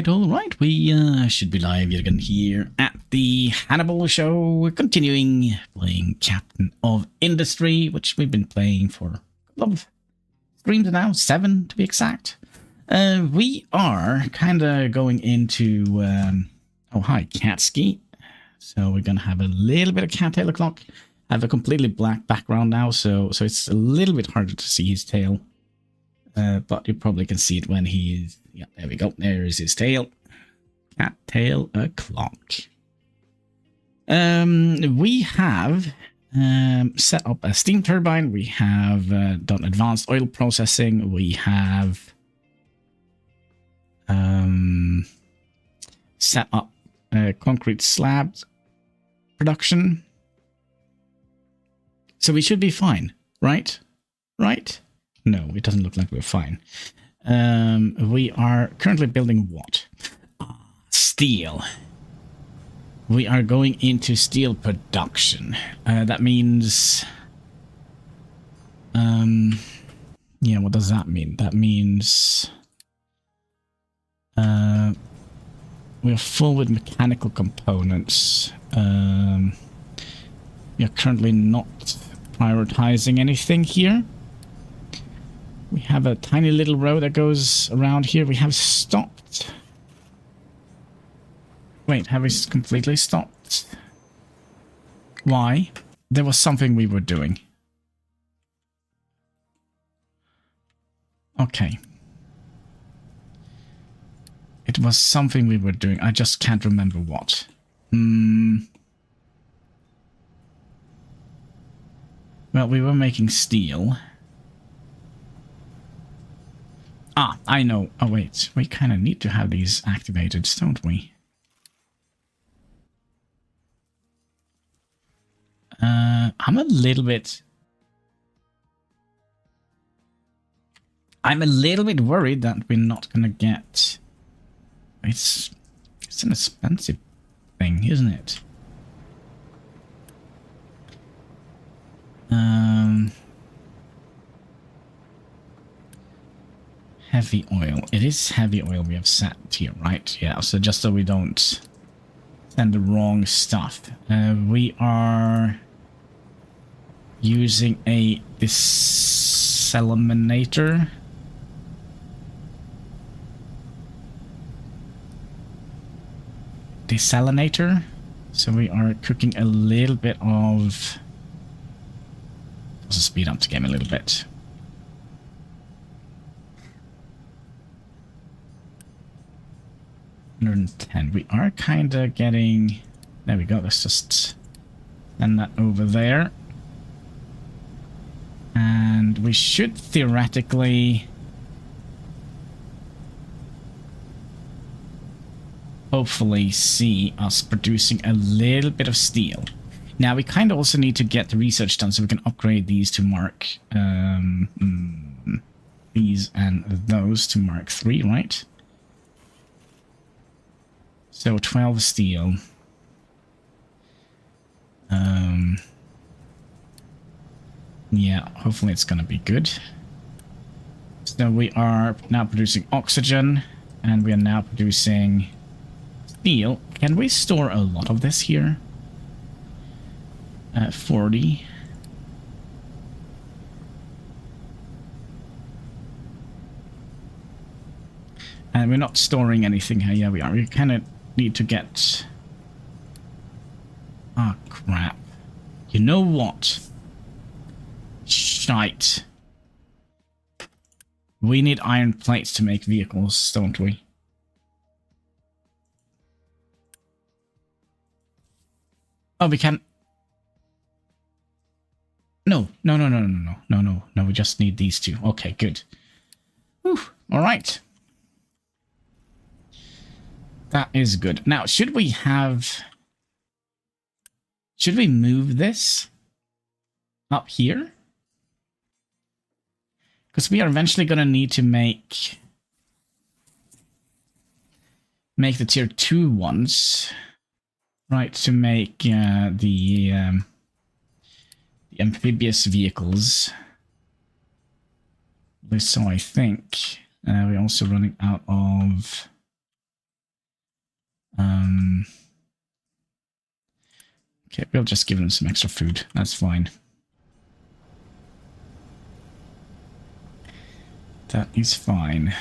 All right. We should be live yet again here at the Hanniballshow. We're continuing playing Captain of Industry, which we've been playing for a couple of streams now, 7 to be exact. We are kind of going into... oh, hi, Catski. So we're going to have a little bit of cattail o'clock. I have a completely black background now, so it's a little bit harder to see his tail. But you probably can see it when he's... Yeah, there we go. There is his tail. Cattail o'clock. We have set up a steam turbine. We have done advanced oil processing. We have set up concrete slab production. So we should be fine, right? Right? No, it doesn't look like we're fine. We are currently building what? Steel. We are going into steel production. That means... yeah, what does that mean? That means... we are full with mechanical components. We are currently not prioritizing anything here. We have a tiny little road that goes around here. We have stopped. Wait, have we completely stopped? Why? There was something we were doing. Okay. It was something we were doing. I just can't remember what. Well, we were making steel. Ah, I know. Oh, wait. We kind of need to have these activated, don't we? I'm a little bit worried that we're not going to get... It's an expensive thing, isn't it? Heavy oil. It is heavy oil we have set here, right? Yeah, so just so we don't send the wrong stuff. We are using a desalinator. Desalinator. So we are cooking a little bit of... Let's speed up the game a little bit. $110. We are kind of getting... There we go. Let's just send that over there. And we should theoretically... hopefully see us producing a little bit of steel. Now, we kind of also need to get the research done so we can upgrade these to Mark... these and those to Mark 3, right? So 12 steel. Yeah, hopefully it's gonna be good. So we are now producing oxygen, and we are now producing steel. Can we store a lot of this here? 40. And we're not storing anything here. Yeah, we are. We kind of need to get... Oh, crap. You know what? Shite. We need iron plates to make vehicles, don't we? Oh, we can... No, we just need these two. Okay, good. Whew, all right. That is good. Now, should we move this up here? Because we are eventually going to need to make the tier 2 ones, right, to make the amphibious vehicles. So I think we're also running out of Okay, we'll just give them some extra food. That's fine. That is fine.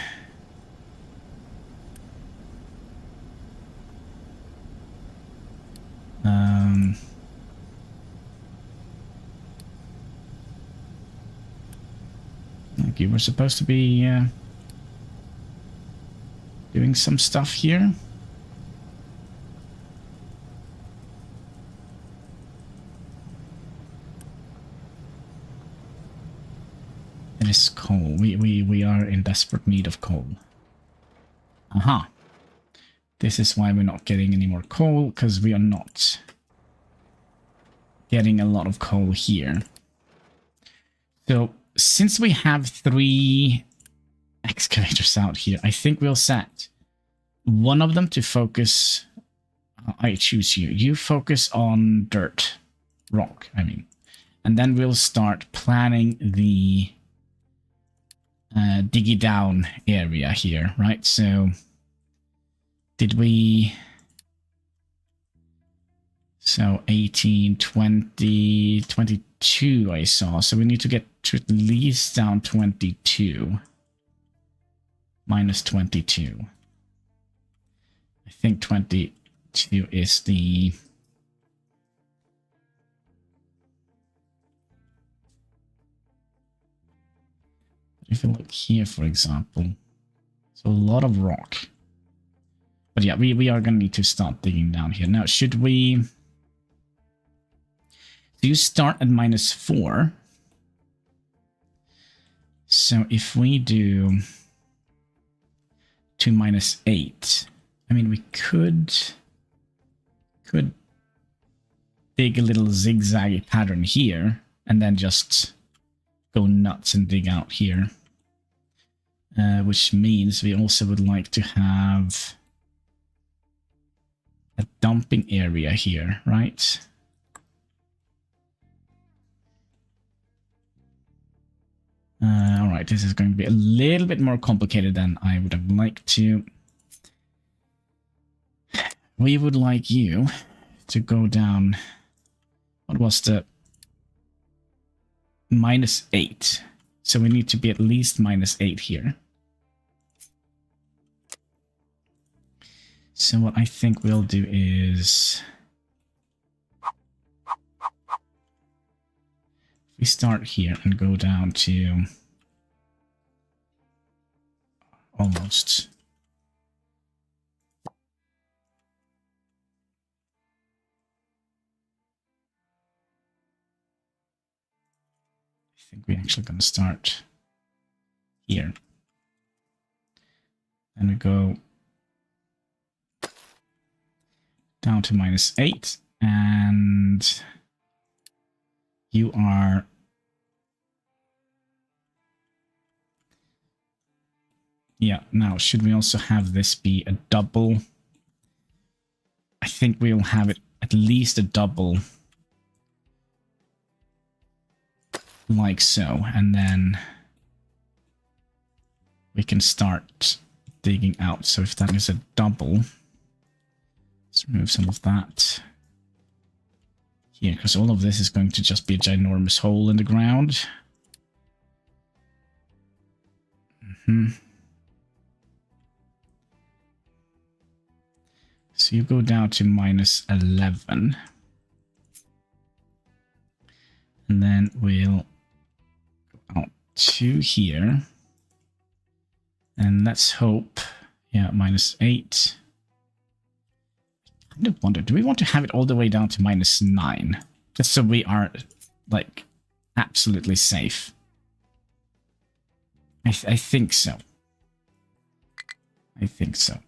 Okay, we're supposed to be doing some stuff here. It is coal. We are in desperate need of coal. Aha. This is why we're not getting any more coal, because we are not getting a lot of coal here. So, since we have 3 excavators out here, I think we'll set one of them to focus. I choose you. You focus on dirt. Rock, I mean. And then we'll start planning the diggy down area here, right? So, did we... So 18, 20, 22 I saw. So we need to get to at least down 22. Minus 22. I think 22 is the... If you look here, for example, so a lot of rock. But yeah, we are going to need to start digging down here. Now, should we... So you start at -4. So if we do to -8, I mean, we could dig a little zigzaggy pattern here and then just go nuts and dig out here. Which means we also would like to have a dumping area here, right? All right, this is going to be a little bit more complicated than I would have liked to. We would like you to go down. What was the -8? So we need to be at least -8 here. So what I think we'll do is we start here and go down to almost. I think we're actually going to start here. And we go down to -8, and you are now should we also have this be a double? I think we'll have it at least a double like so, and then we can start digging out. So if that is a double, let's remove some of that here, because all of this is going to just be a ginormous hole in the ground. So you go down to -11. And then we'll go out to here. And let's hope, yeah, -8. I kind of wonder, do we want to have it all the way down to -9? Just so we are, like, absolutely safe. I think so. I think so.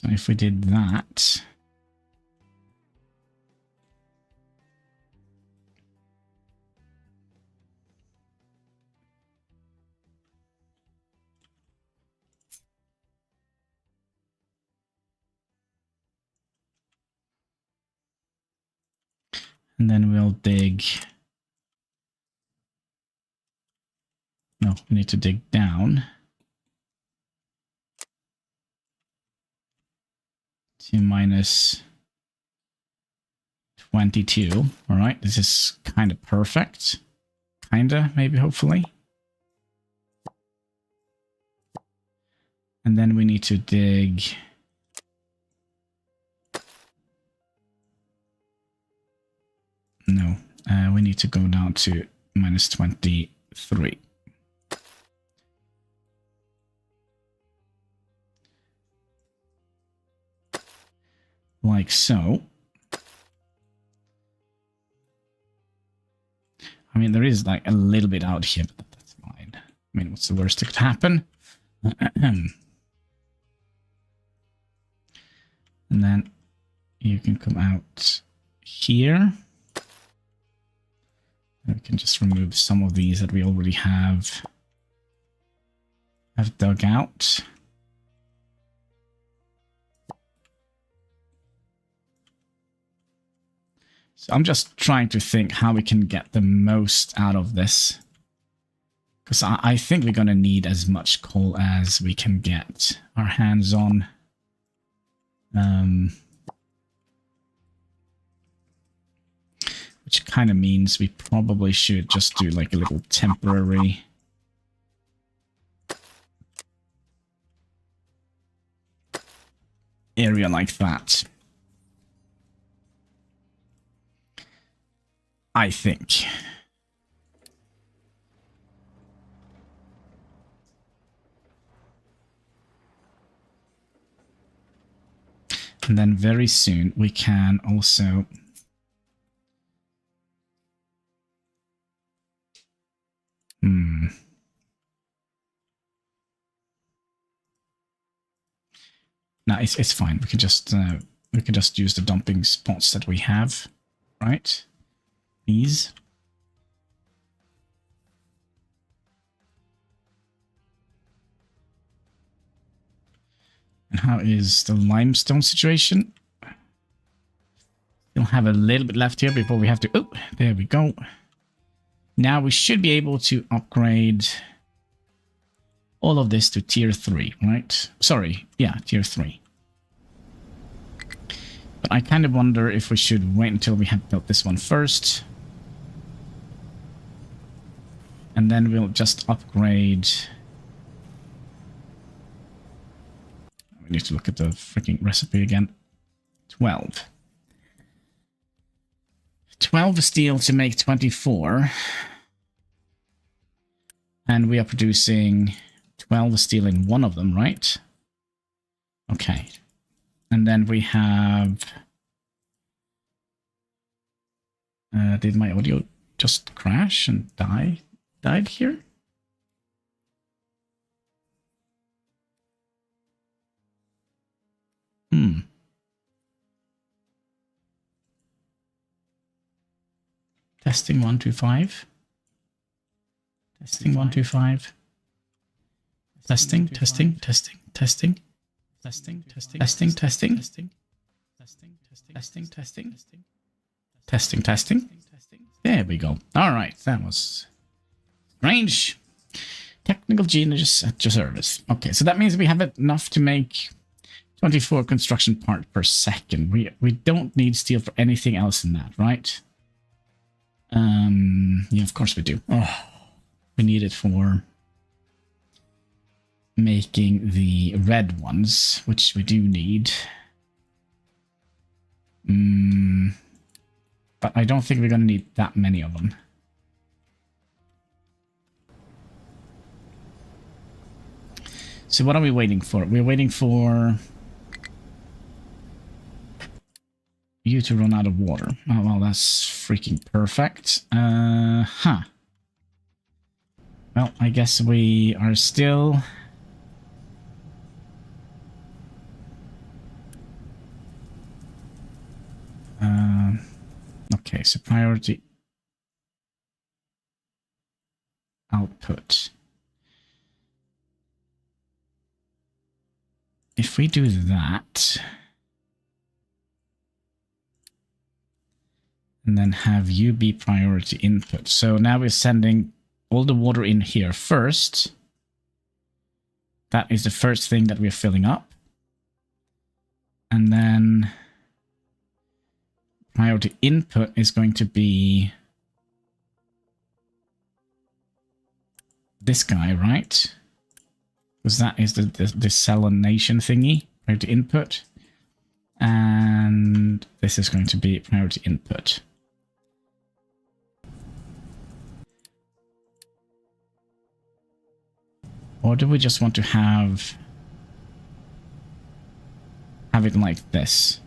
So if we did that... And then we'll dig... No, we need to dig down. To minus 22. All right, this is kind of perfect. Kinda, maybe, hopefully. And then we need to dig... No, we need to go down to minus 23. Like so. I mean, there is like a little bit out here, but that's fine. I mean, what's the worst that could happen? And then you can come out here. And we can just remove some of these that we already have dug out. So I'm just trying to think how we can get the most out of this. Because I think we're going to need as much coal as we can get our hands on. Which kind of means we probably should just do like a little temporary... area like that. I think. And then very soon we can also... No, it's fine. We can just use the dumping spots that we have, right? These. And how is the limestone situation? Still have a little bit left here before we have to... Oh, there we go. Now we should be able to upgrade all of this to tier 3, right? Sorry, yeah, tier 3. But I kind of wonder if we should wait until we have built this one first. And then we'll just upgrade... We need to look at the freaking recipe again. 12. 12 steel to make 24. And we are producing 12 steel in one of them, right? Okay. And then we have... did my audio just crash and died here? Testing 125. Testing 125. Testing. Testing. Testing. There we go. All right, that was strange. Technical genius at your service. Okay, so that means we have enough to make 24 construction parts per second. We don't need steel for anything else than that, right? Yeah, of course we do. Oh, we need it for making the red ones, which we do need. But I don't think we're going to need that many of them. So what are we waiting for? We're waiting for you to run out of water. Oh, well, that's freaking perfect. Well, I guess we are still... so priority output. If we do that, and then have you be priority input. So now we're sending all the water in here first. That is the first thing that we're filling up. And then priority input is going to be this guy, right? Because that is the desalination thingy, priority input. And this is going to be priority input. Or do we just want to have it like this?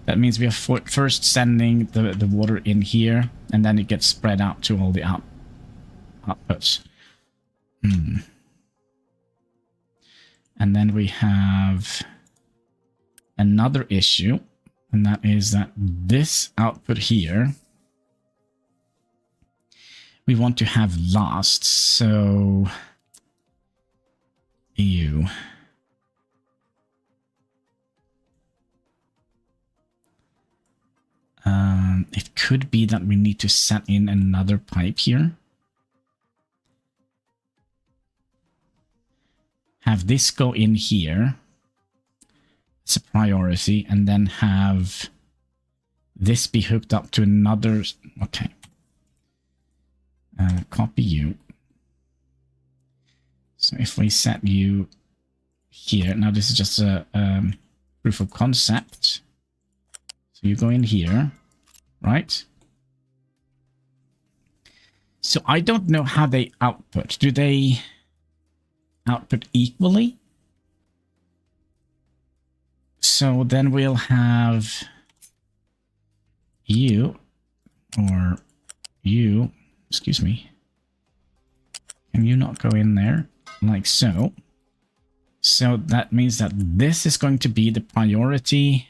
That means we are first sending the water in here, and then it gets spread out to all the outputs. And then we have another issue, and that is that this output here, we want to have last, so you. It could be that we need to set in another pipe here. Have this go in here. It's a priority, and then have this be hooked up to another. Okay. Copy you. So if we set you here, now this is just a proof of concept. So you go in here, right? So I don't know how they output. Do they output equally? So then we'll have you, or you, excuse me. Can you not go in there? Like so. So that means that this is going to be the priority.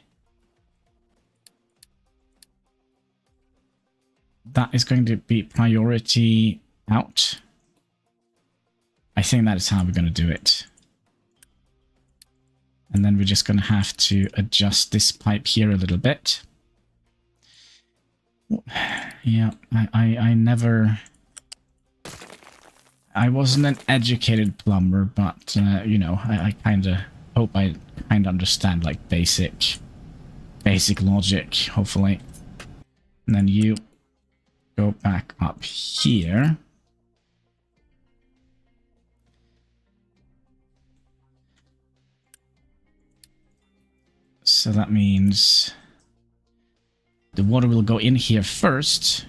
That is going to be priority out. I think that is how we're going to do it. And then we're just going to have to adjust this pipe here a little bit. Yeah, I never... I wasn't an educated plumber, but, you know, I kind of hope I kind of understand, like, basic logic, hopefully. And then you go back up here. So that means the water will go in here first.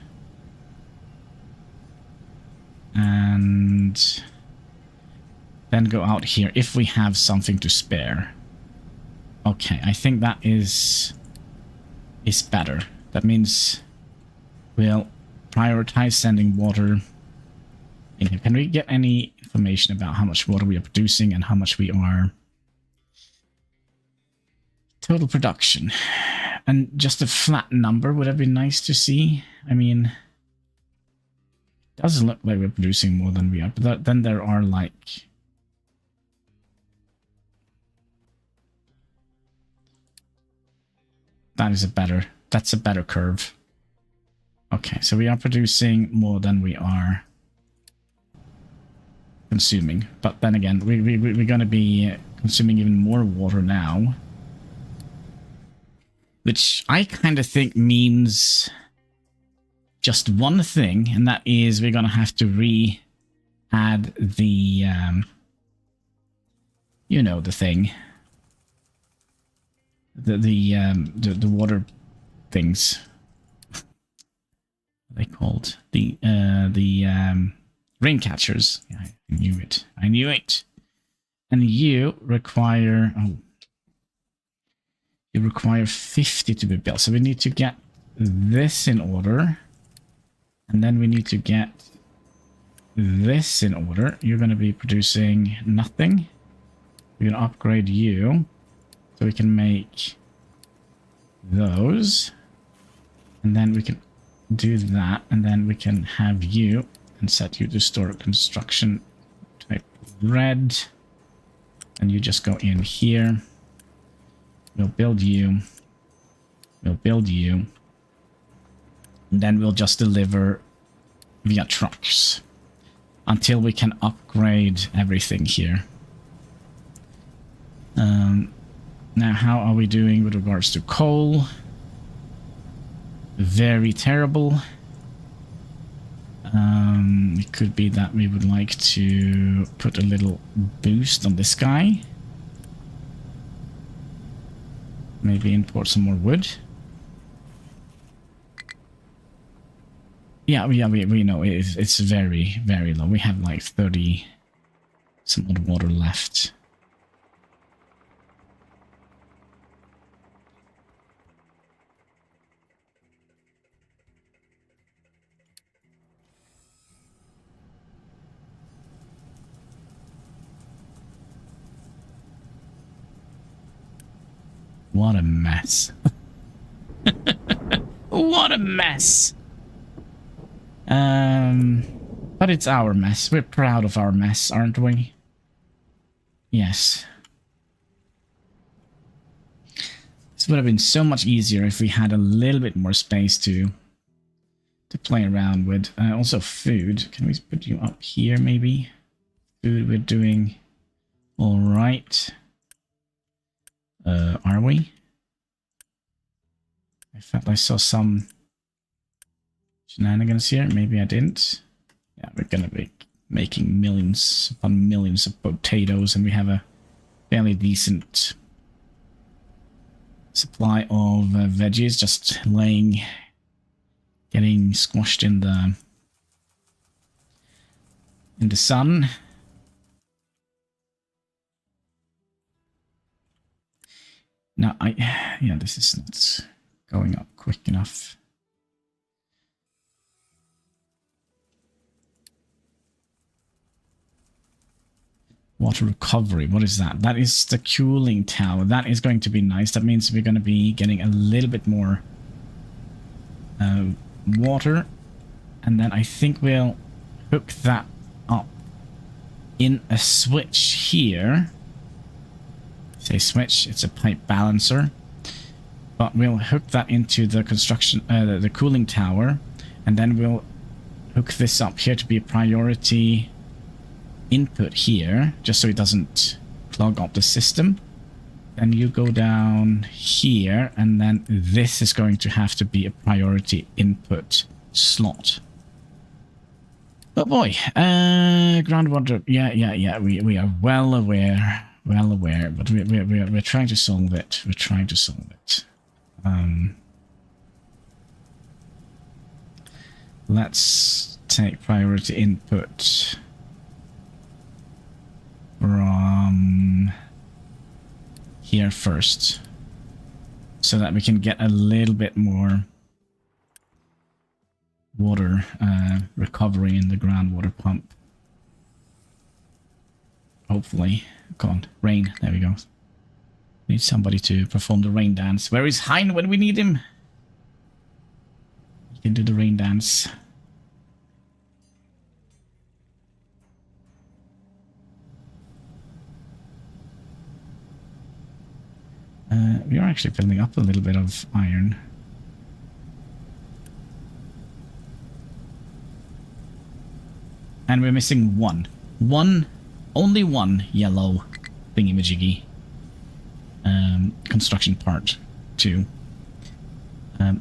And then go out here if we have something to spare. Okay, I think that is better. That means we'll prioritize sending water in here. Can we get any information about how much water we are producing and how much we are total production? And just a flat number, would that be nice to see? I mean, doesn't look like we're producing more than we are, but then there are like... that's a better curve. Okay, so we are producing more than we are consuming. But then again, we're going to be consuming even more water now. Which I kind of think means just one thing, and that is we're going to have to re-add the, you know, the thing. The water things. What are they called? The rain catchers. Yeah, I knew it. I knew it. And you require... oh. You require 50 to be built. So we need to get this in order. And then we need to get this in order. You're going to be producing nothing. We're going to upgrade you. So we can make those. And then we can do that, and then we can have you and set you to store construction type red, and you just go in here. We'll build you. We'll build you. And then we'll just deliver via trucks until we can upgrade everything here. Now, how are we doing with regards to coal? Very terrible. It could be that we would like to put a little boost on this guy. Maybe import some more wood. Yeah, we know it's very, very low. We have like 30 some odd water left. What a mess. What a mess. But it's our mess. We're proud of our mess, aren't we? Yes. This would have been so much easier if we had a little bit more space to play around with. Also food. Can we put you up here maybe? Food we're doing all right. Are we? I thought I saw some shenanigans here. Maybe I didn't. Yeah, we're gonna be making millions upon millions of potatoes, and we have a fairly decent supply of veggies just laying, getting squashed in the sun. Now, yeah, this is not going up quick enough. Water recovery, what is that? That is the cooling tower. That is going to be nice. That means we're going to be getting a little bit more water. And then I think we'll hook that up in a switch here. Say switch, it's a pipe balancer. But we'll hook that into the construction, the cooling tower. And then we'll hook this up here to be a priority input here, just so it doesn't clog up the system. Then you go down here, and then this is going to have to be a priority input slot. Oh boy, groundwater, yeah, we are well aware, but we're trying to solve it. We're trying to solve it. Let's take priority input from here first, so that we can get a little bit more water recovery in the groundwater pump. Hopefully. Come on, rain. There we go. Need somebody to perform the rain dance. Where is Hein when we need him? He can do the rain dance. We are actually building up a little bit of iron. And we're missing one. Only one yellow thingy-majiggy. Construction part 2. You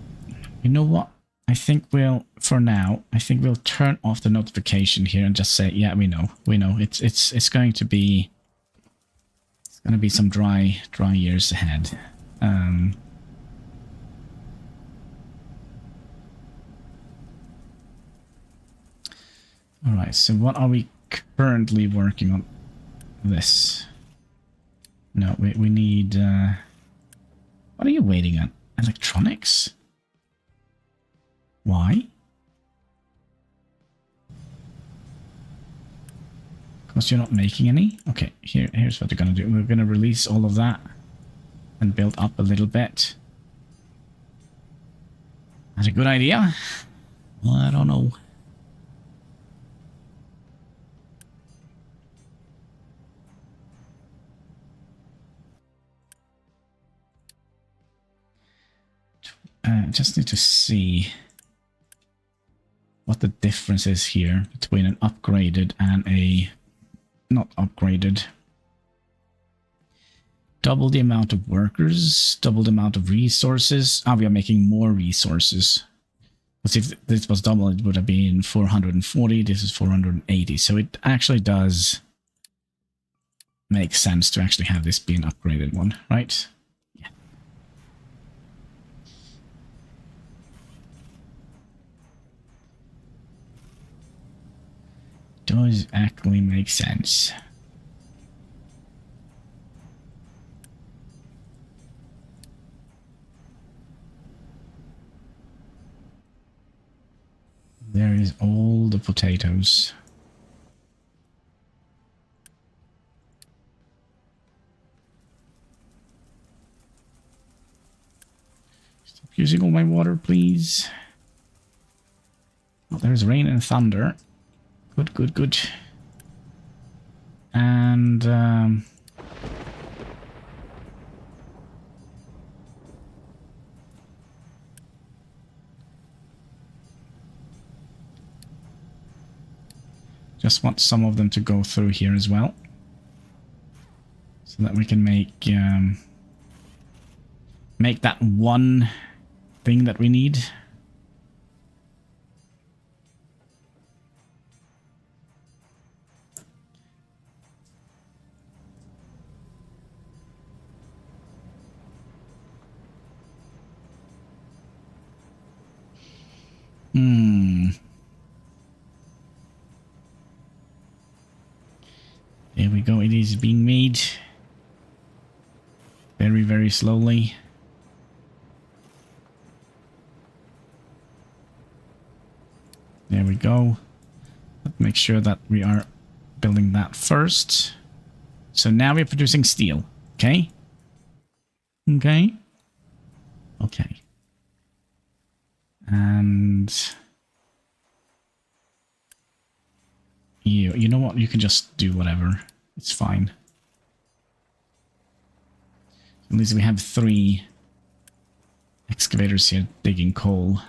know what? I think we'll, for now, I think we'll turn off the notification here and just say, yeah, we know. It's going to be... Gonna be some dry years ahead. Alright, so what are we currently working on? This. No, we need... what are you waiting on? Electronics? Why? Because you're not making any? Okay, here's what we're gonna do. We're gonna release all of that and build up a little bit. That's a good idea. I don't know. Just need to see what the difference is here between an upgraded and a not upgraded. Double the amount of workers, double the amount of resources. We are making more resources. Because if this was double, it would have been 440. This is 480. So it actually does make sense to actually have this be an upgraded one, right? Yeah. Does actually make sense. There is all the potatoes. Stop using all my water, please. Oh, there's rain and thunder. Good, good, good. And just want some of them to go through here as well, so that we can make that one thing that we need. There we go, it is being made. Very, very slowly. There we go. Let's make sure that we are building that first. So now we're producing steel, okay? Okay. Okay. And you know what? You can just do whatever. It's fine. At least we have 3 excavators here digging coal.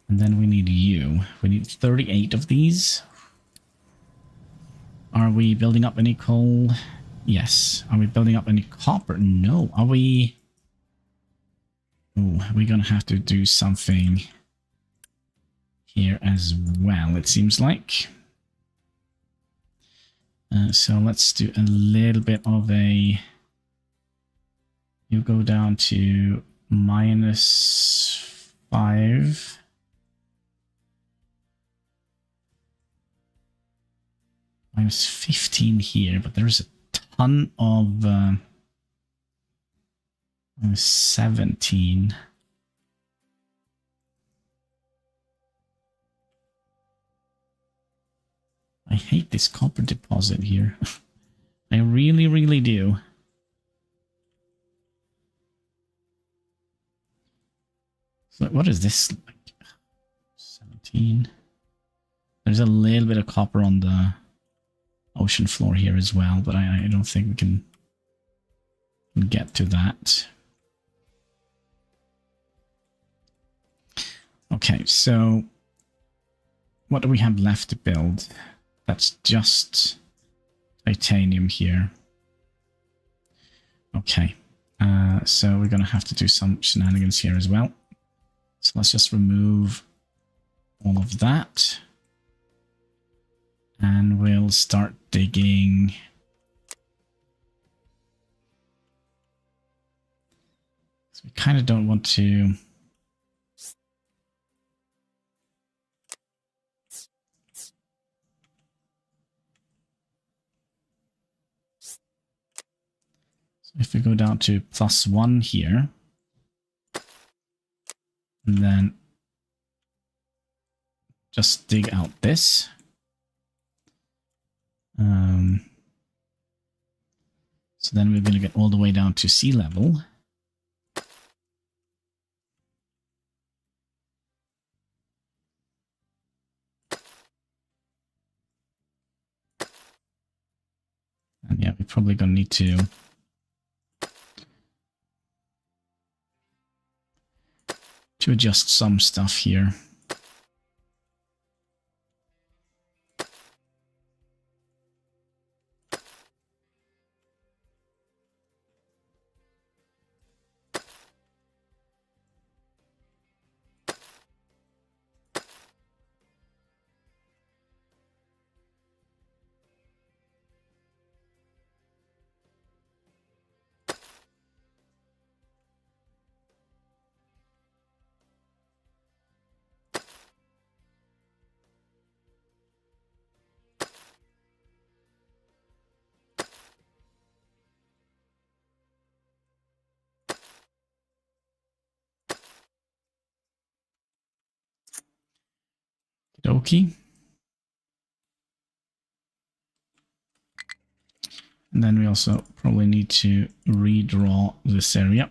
And then we need you. We need 38 of these. Are we building up any coal? Yes. Are we building up any copper? No. Are we... Oh, we're gonna have to do something here as well, it seems like. So let's do a little bit of a... You go down to -5. -15 here, but there's a ton of... -17. I hate this copper deposit here. I really, really do. So what is this like? 17. There's a little bit of copper on the ocean floor here as well, but I don't think we can get to that. Okay, so what do we have left to build? That's just titanium here. Okay, so we're going to have to do some shenanigans here as well. So let's just remove all of that. And we'll start digging. So we kind of don't want to... If we go down to +1 here, and then just dig out this. So then we're going to get all the way down to sea level. And yeah, we're probably going to need to adjust some stuff here. Okie. And then we also probably need to redraw this area.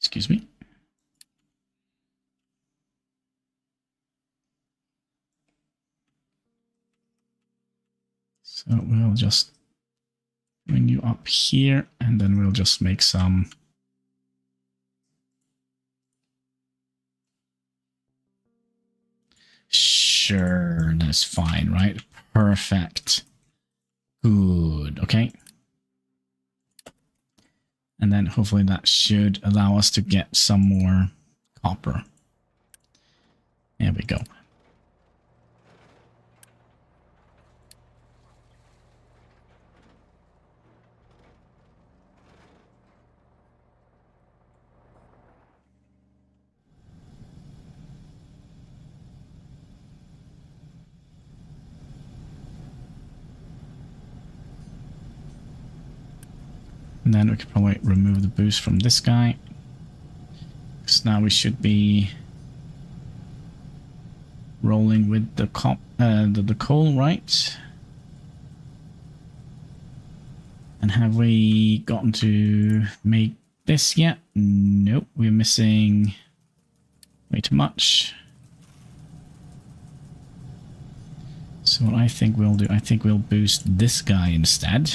Excuse me. So we'll just bring you up here, and then we'll just make some sure, that's fine, right? Perfect. Good. Okay. And then hopefully that should allow us to get some more copper. There we go. And then we could probably remove the boost from this guy. Because now we should be rolling with the coal, right? And have we gotten to make this yet? Nope, we're missing way too much. So what I think we'll do, I think we'll boost this guy instead.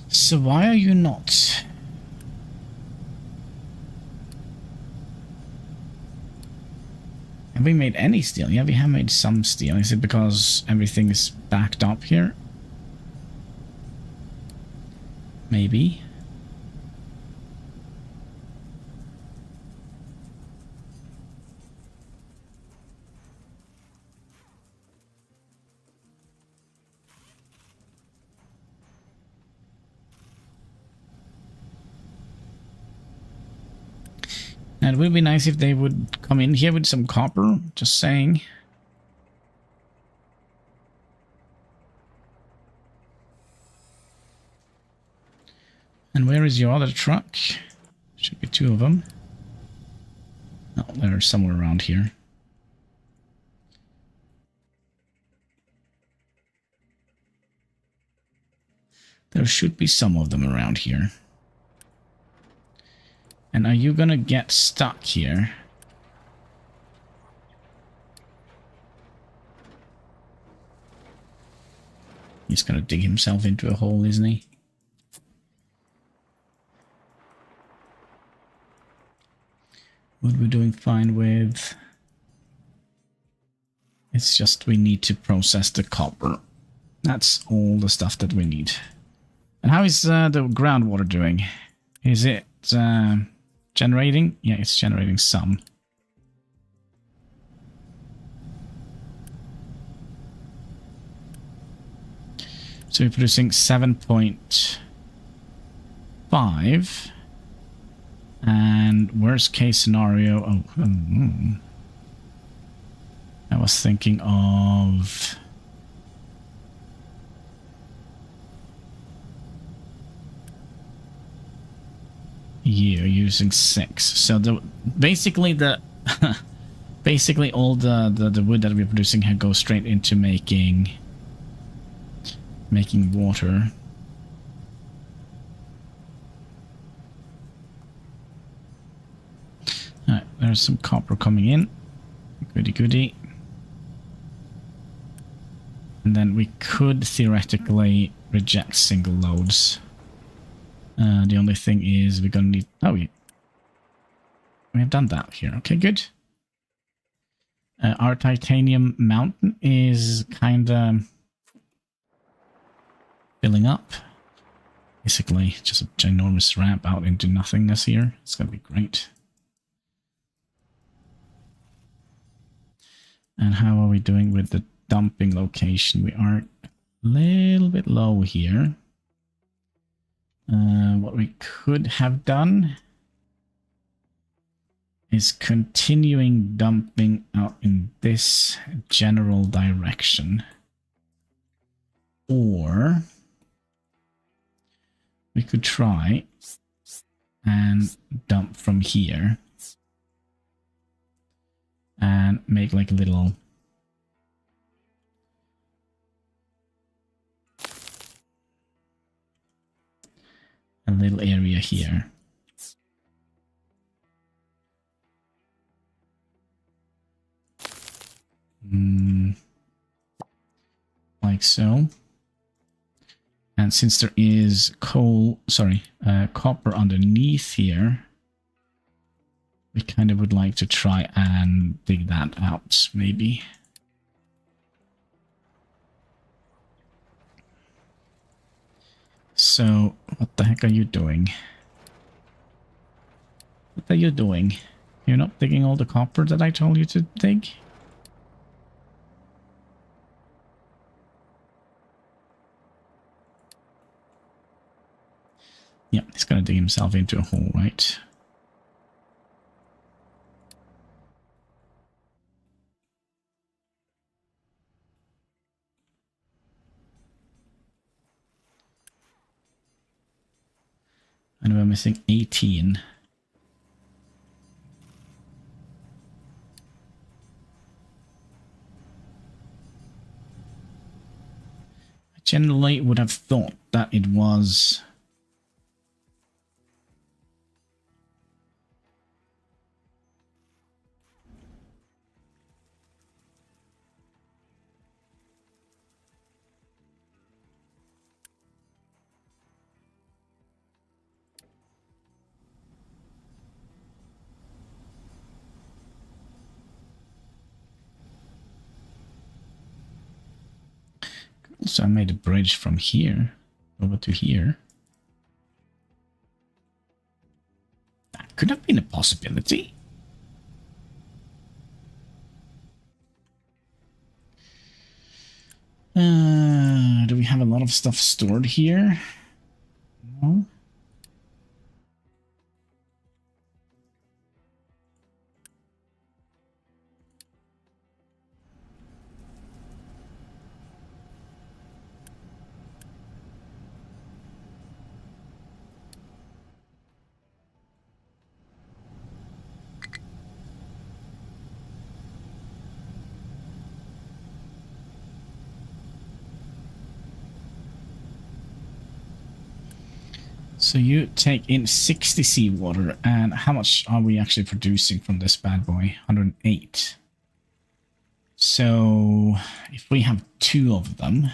So why are you not? Have we made any steel? Yeah, we have made some steel. Is it because everything is backed up here? Maybe. And it would be nice if they would come in here with some copper, just saying. And where is your other truck? Should be two of them. Oh, they're somewhere around here. There should be some of them around here. And are you gonna get stuck here? He's gonna dig himself into a hole, isn't he? What we're doing fine with... It's just we need to process the copper. That's all the stuff that we need. And how is the groundwater doing? Is it... generating? Yeah, it's generating some. So we're producing 7.5. And worst case scenario... Oh, I was thinking of... You're using 6. So basically basically all the wood that we're producing here goes straight into making water. Alright, there's some copper coming in. Goody goody. And then we could theoretically reject single loads. The only thing is we're gonna need... Oh, we have done that here. Okay, good. Our titanium mountain is kind of filling up. Basically, just a ginormous ramp out into nothingness here. It's gonna be great. And how are we doing with the dumping location? We are a little bit low here. What we could have done is continuing dumping out in this general direction. Or we could try and dump from here and make like a little area here. Like so. And since there is copper underneath here, we kind of would like to try and dig that out, maybe. So, what the heck are you doing? What are you doing? You're not digging all the copper that I told you to dig? Yeah, he's gonna dig himself into a hole, right? And we're missing 18. I generally would have thought that it was... So I made a bridge from here over to here. That could have been a possibility. Do we have a lot of stuff stored here? No. So you take in 60 seawater, and how much are we actually producing from this bad boy? 108. So if we have 2 of them...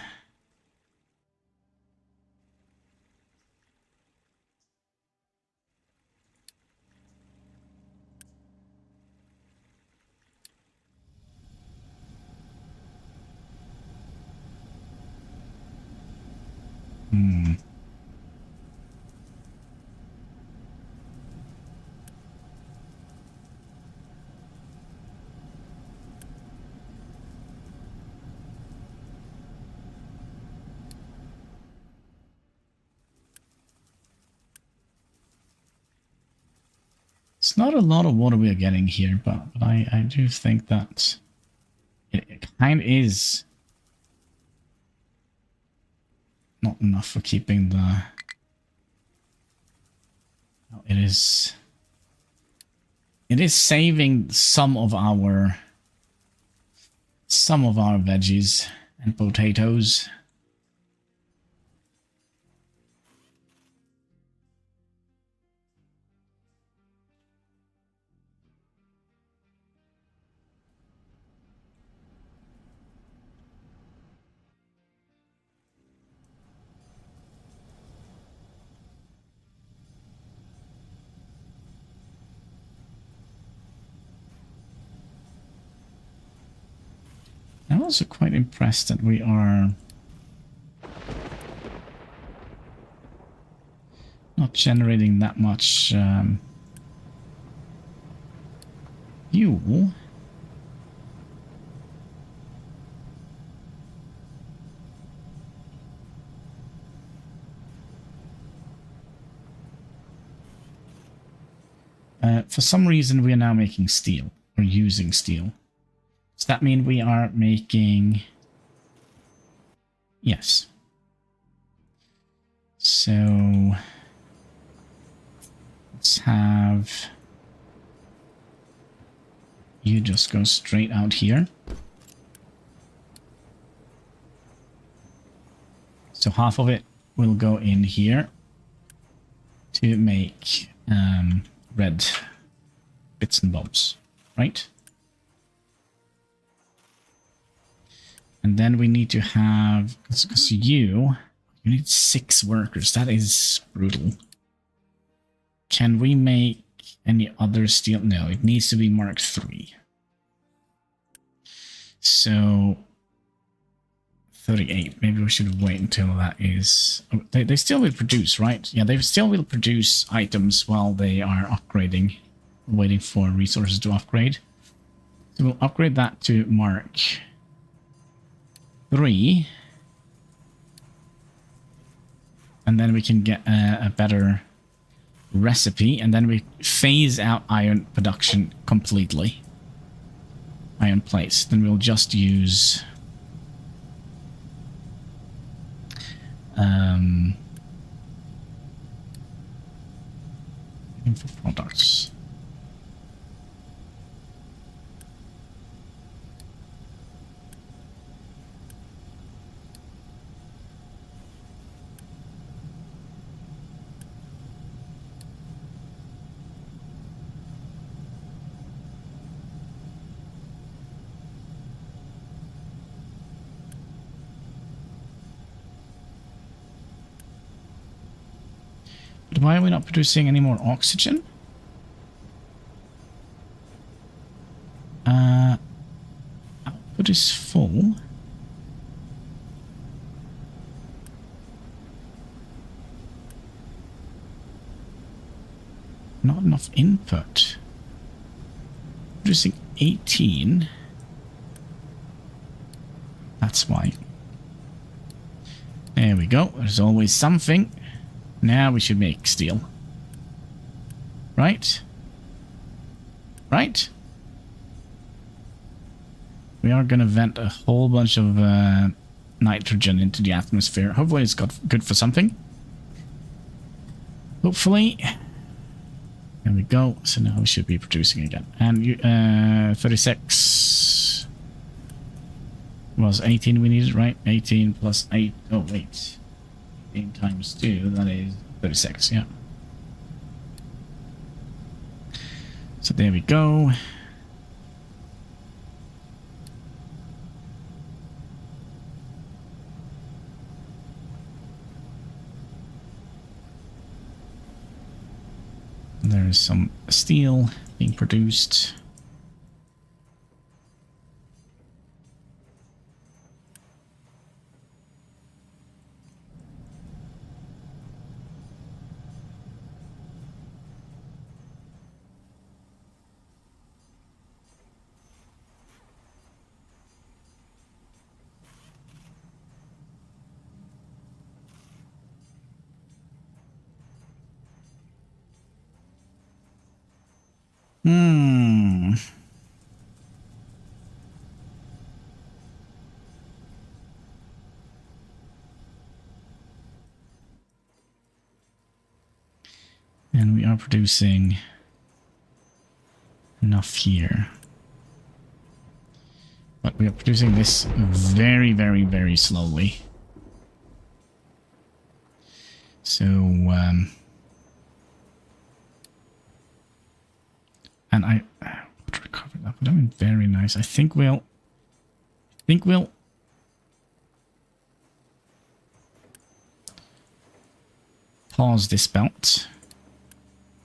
It's not a lot of water we are getting here, but I do think that it kind is not enough for keeping the... Oh, it is... It is saving some of our veggies and potatoes. I'm also quite impressed that we are not generating that much fuel. For some reason, we are now making steel, or using steel. Does that mean we are making... Yes. So... let's have... you just go straight out here. So half of it will go in here to make red bits and bobs, right? And then we need to have, because you need 6 workers. That is brutal. Can we make any other steel? No, it needs to be Mark III. So 38. Maybe we should wait until that is... oh, they still will produce, right? Yeah, they still will produce items while they are upgrading, waiting for resources to upgrade. So we'll upgrade that to Mark 3, and then we can get a better recipe, and then we phase out iron production completely. Iron plates. Then we'll just use info products. But why are we not producing any more oxygen? Output is full. Not enough input. Producing 18. That's why. There we go. There's always something. Now we should make steel. Right? Right? We are going to vent a whole bunch of nitrogen into the atmosphere. Hopefully it's got good for something. Hopefully. There we go. So now we should be producing again. And you, 36 was 18 we needed, right? 18 plus 8. Oh, wait. 18 times 2, that is 36, yeah. So there we go. There is some steel being produced. And we are producing enough here. But we are producing this very, very, very slowly. So, and I recover that, but I mean, very nice. I think we'll pause this belt,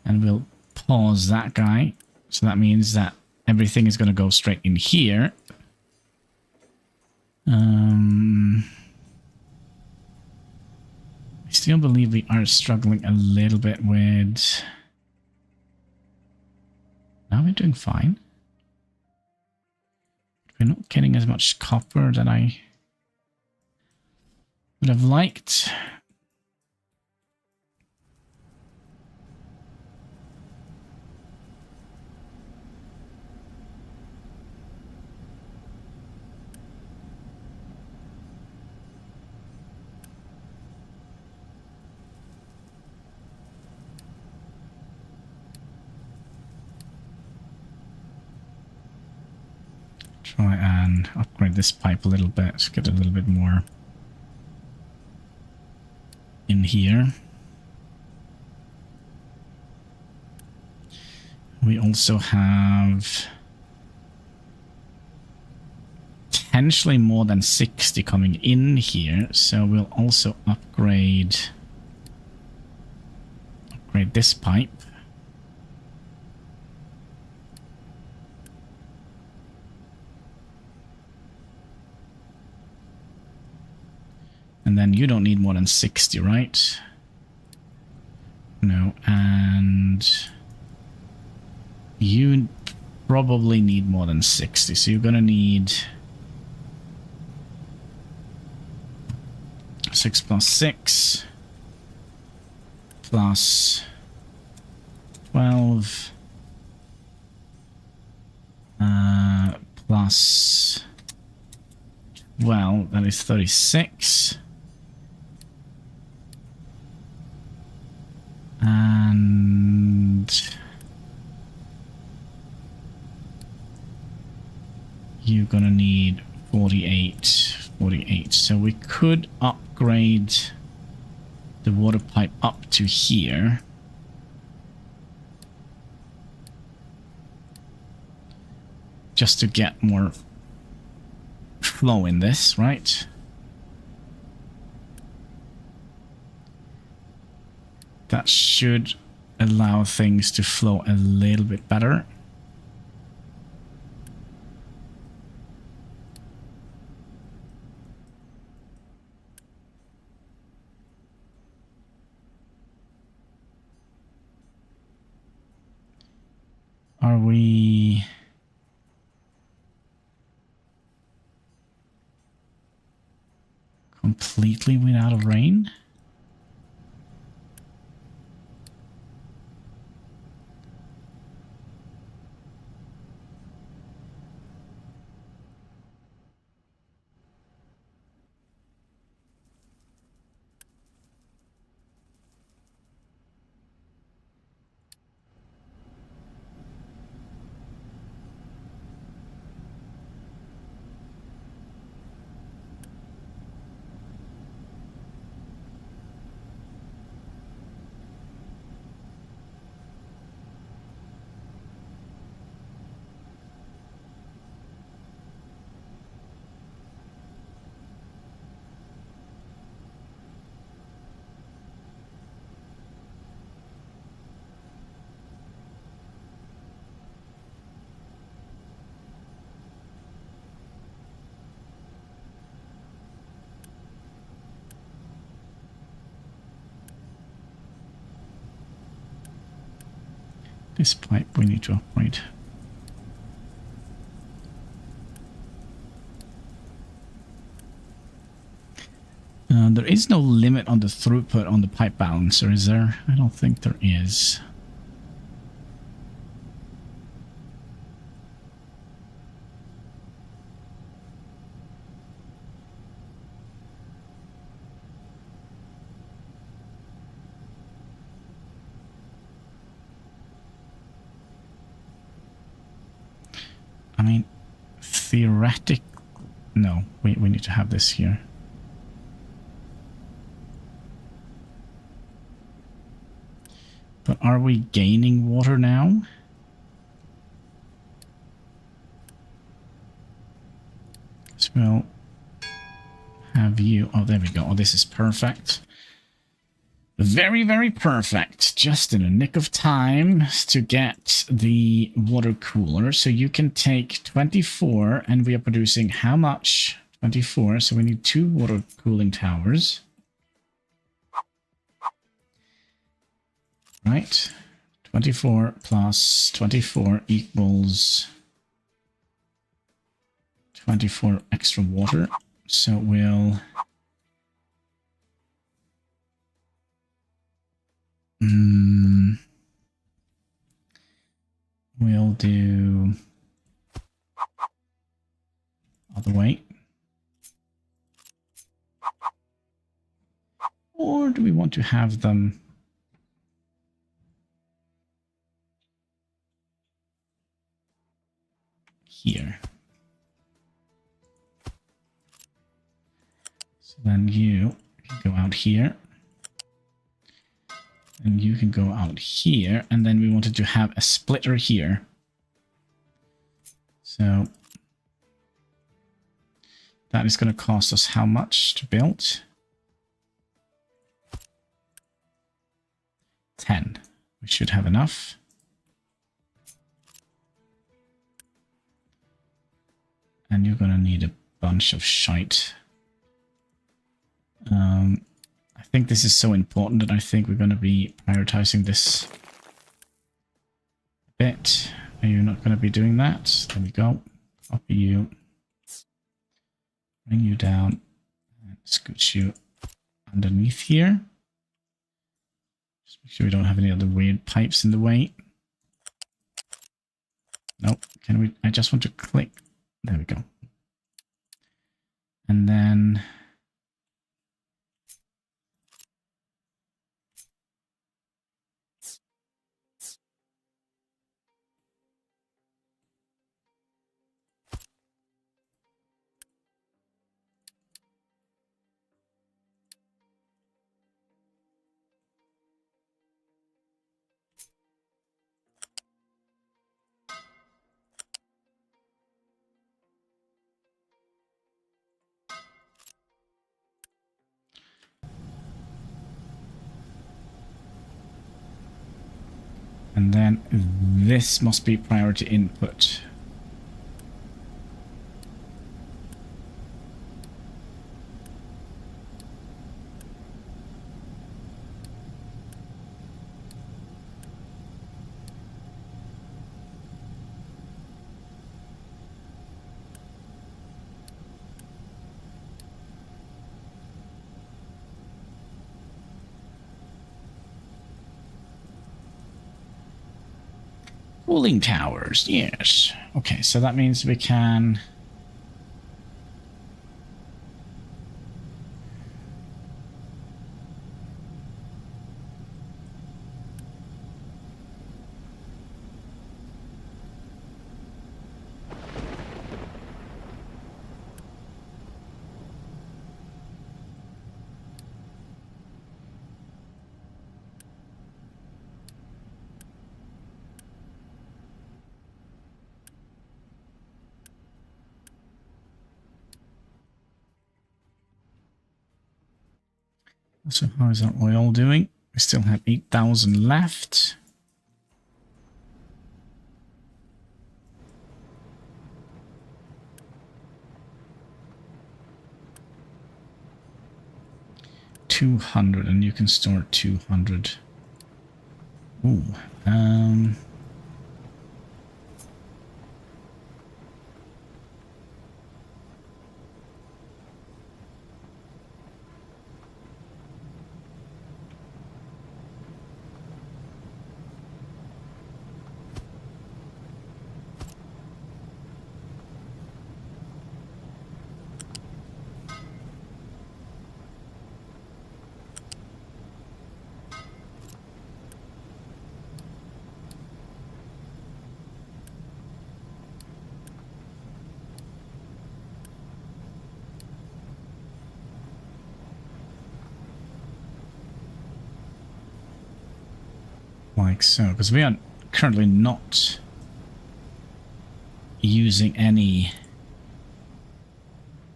and we'll pause that guy. So that means that everything is going to go straight in here. I still believe we are struggling a little bit with... Now we're doing fine. We're not getting as much copper that I would have liked. Try and upgrade this pipe a little bit, get a little bit more in here. We also have potentially more than 60 coming in here, so we'll also upgrade this pipe. And then you don't need more than 60, right? No, and you probably need more than 60, so you're gonna need 6 plus 6 plus 12 plus 12, that is 36. And you're gonna need 48. So we could upgrade the water pipe up to here. Just to get more flow in this, right? That should allow things to flow a little bit better. Are we... completely without rain? This pipe we need to upgrade. There is no limit on the throughput on the pipe balancer, is there? I don't think there is. mean, theoretic. No, we need to have this here. But are we gaining water now? So we'll have you. Oh, there we go. Oh, this is perfect. Very, very perfect. Just in a nick of time to get the water cooler. So you can take 24, and we are producing how much? 24. So we need 2 water cooling towers. Right. 24 plus 24 equals 24 extra water. So we'll... we'll do other way. Or do we want to have them here? So then you can go out here. And you can go out here, and then we wanted to have a splitter here. So that is going to cost us how much to build? 10. We should have enough. And you're going to need a bunch of shite. I think this is so important that I think we're going to be prioritizing this a bit. Are you not going to be doing that? There we go. Copy you. Bring you down. And scooch you underneath here. Just make sure we don't have any other weird pipes in the way. Nope. Can we? I just want to click. There we go. And then... And then this must be priority input. Cooling towers, yes. Okay, so that means we can... So how is our oil doing? We still have 8,000 left. $200, and you can store 200. Ooh, like so, because we are currently not using any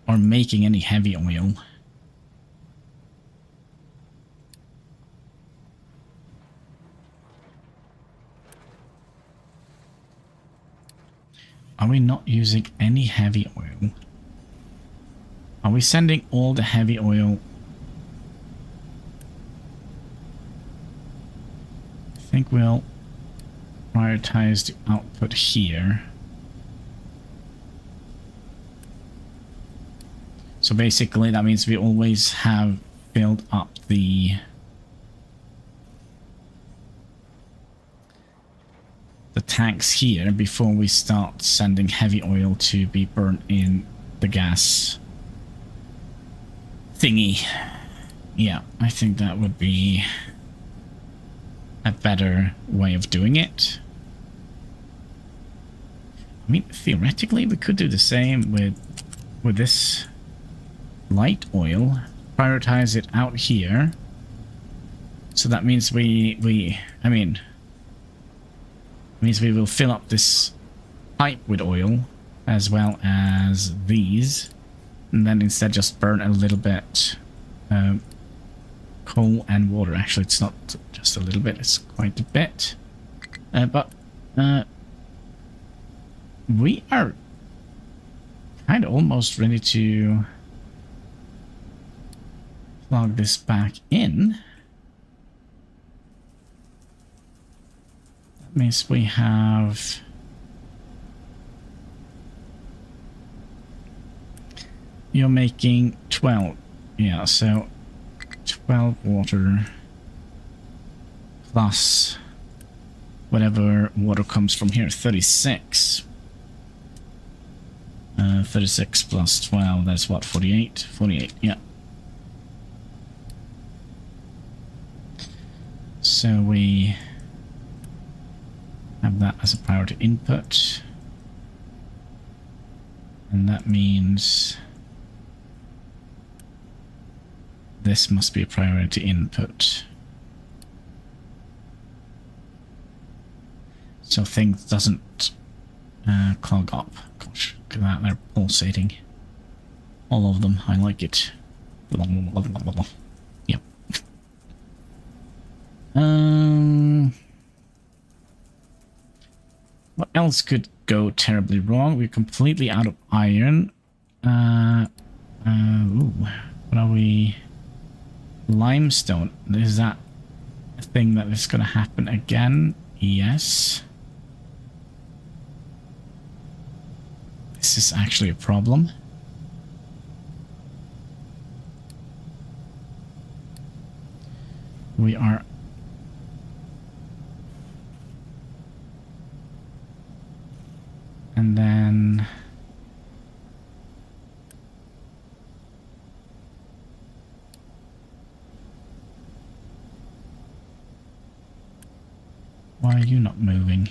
or making any heavy oil. Are we not using any heavy oil? Are we sending all the heavy oil? I think we'll prioritize the output here. So basically that means we always have filled up the tanks here before we start sending heavy oil to be burnt in the gas thingy. Yeah, I think that would be a better way of doing it. I mean, theoretically we could do the same with this light oil, prioritize it out here. So that means we will fill up this pipe with oil as well as these, and then instead just burn a little bit coal and water. Actually, it's not just a little bit, it's quite a bit. But we are kind of almost ready to plug this back in. That means we have you're making 12. Yeah, so 12 water plus whatever water comes from here, 36. 36 plus 12, that's what, 48? 48, yeah. So we have that as a priority input. And that means this must be a priority input. So things doesn't clog up. Gosh, look at that, they're pulsating. All of them, I like it. Yep. What else could go terribly wrong? We're completely out of iron. Ooh, what are we? Limestone. Is that a thing that is going to happen again? Yes. This is actually a problem. We are and then why are you not moving?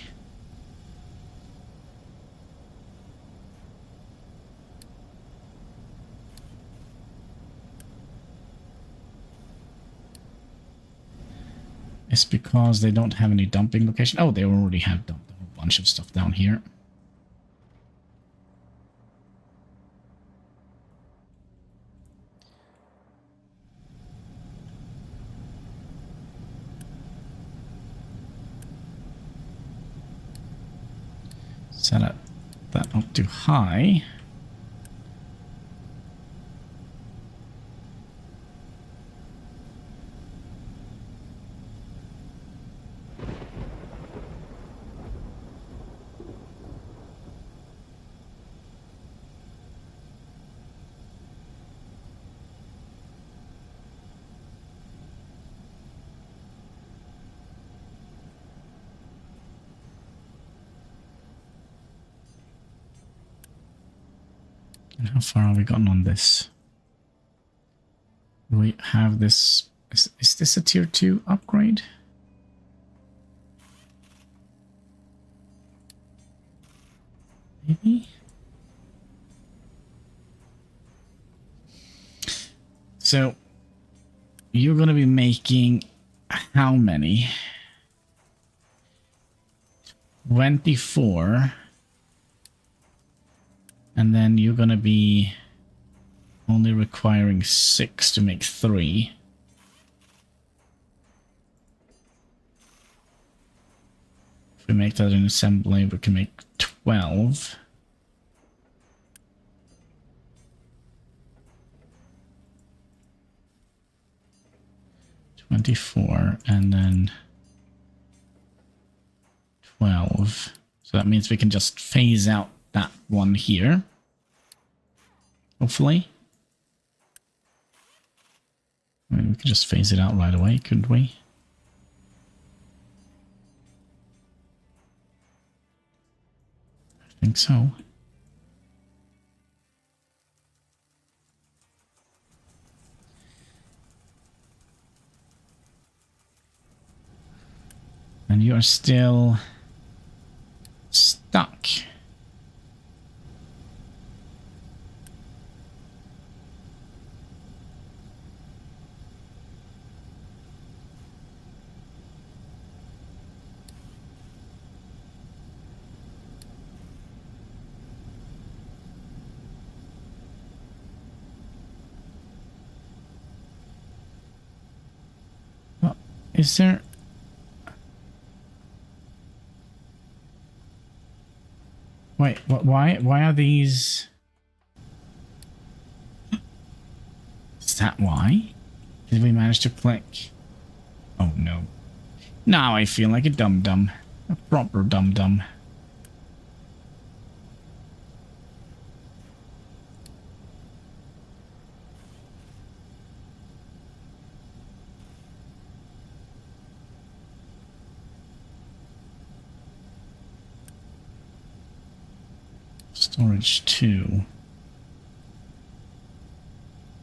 It's because they don't have any dumping location. Oh, they already have dumped a whole bunch of stuff down here. Set that up to high. And how far have we gotten on this? We have this. Is this a tier 2 upgrade? Maybe? So, you're going to be making how many? 24. And then you're going to be only requiring 6 to make 3. If we make that in assembly, we can make 12. $24 and then 12. So that means we can just phase out that one here. Hopefully. I mean, we could just phase it out right away, couldn't we? I think so. And you are still stuck. Well, is there... Wait, why are these... Is that why? Did we manage to click? Oh no. Now I feel like a dum-dum. A proper dum-dum. Storage 2.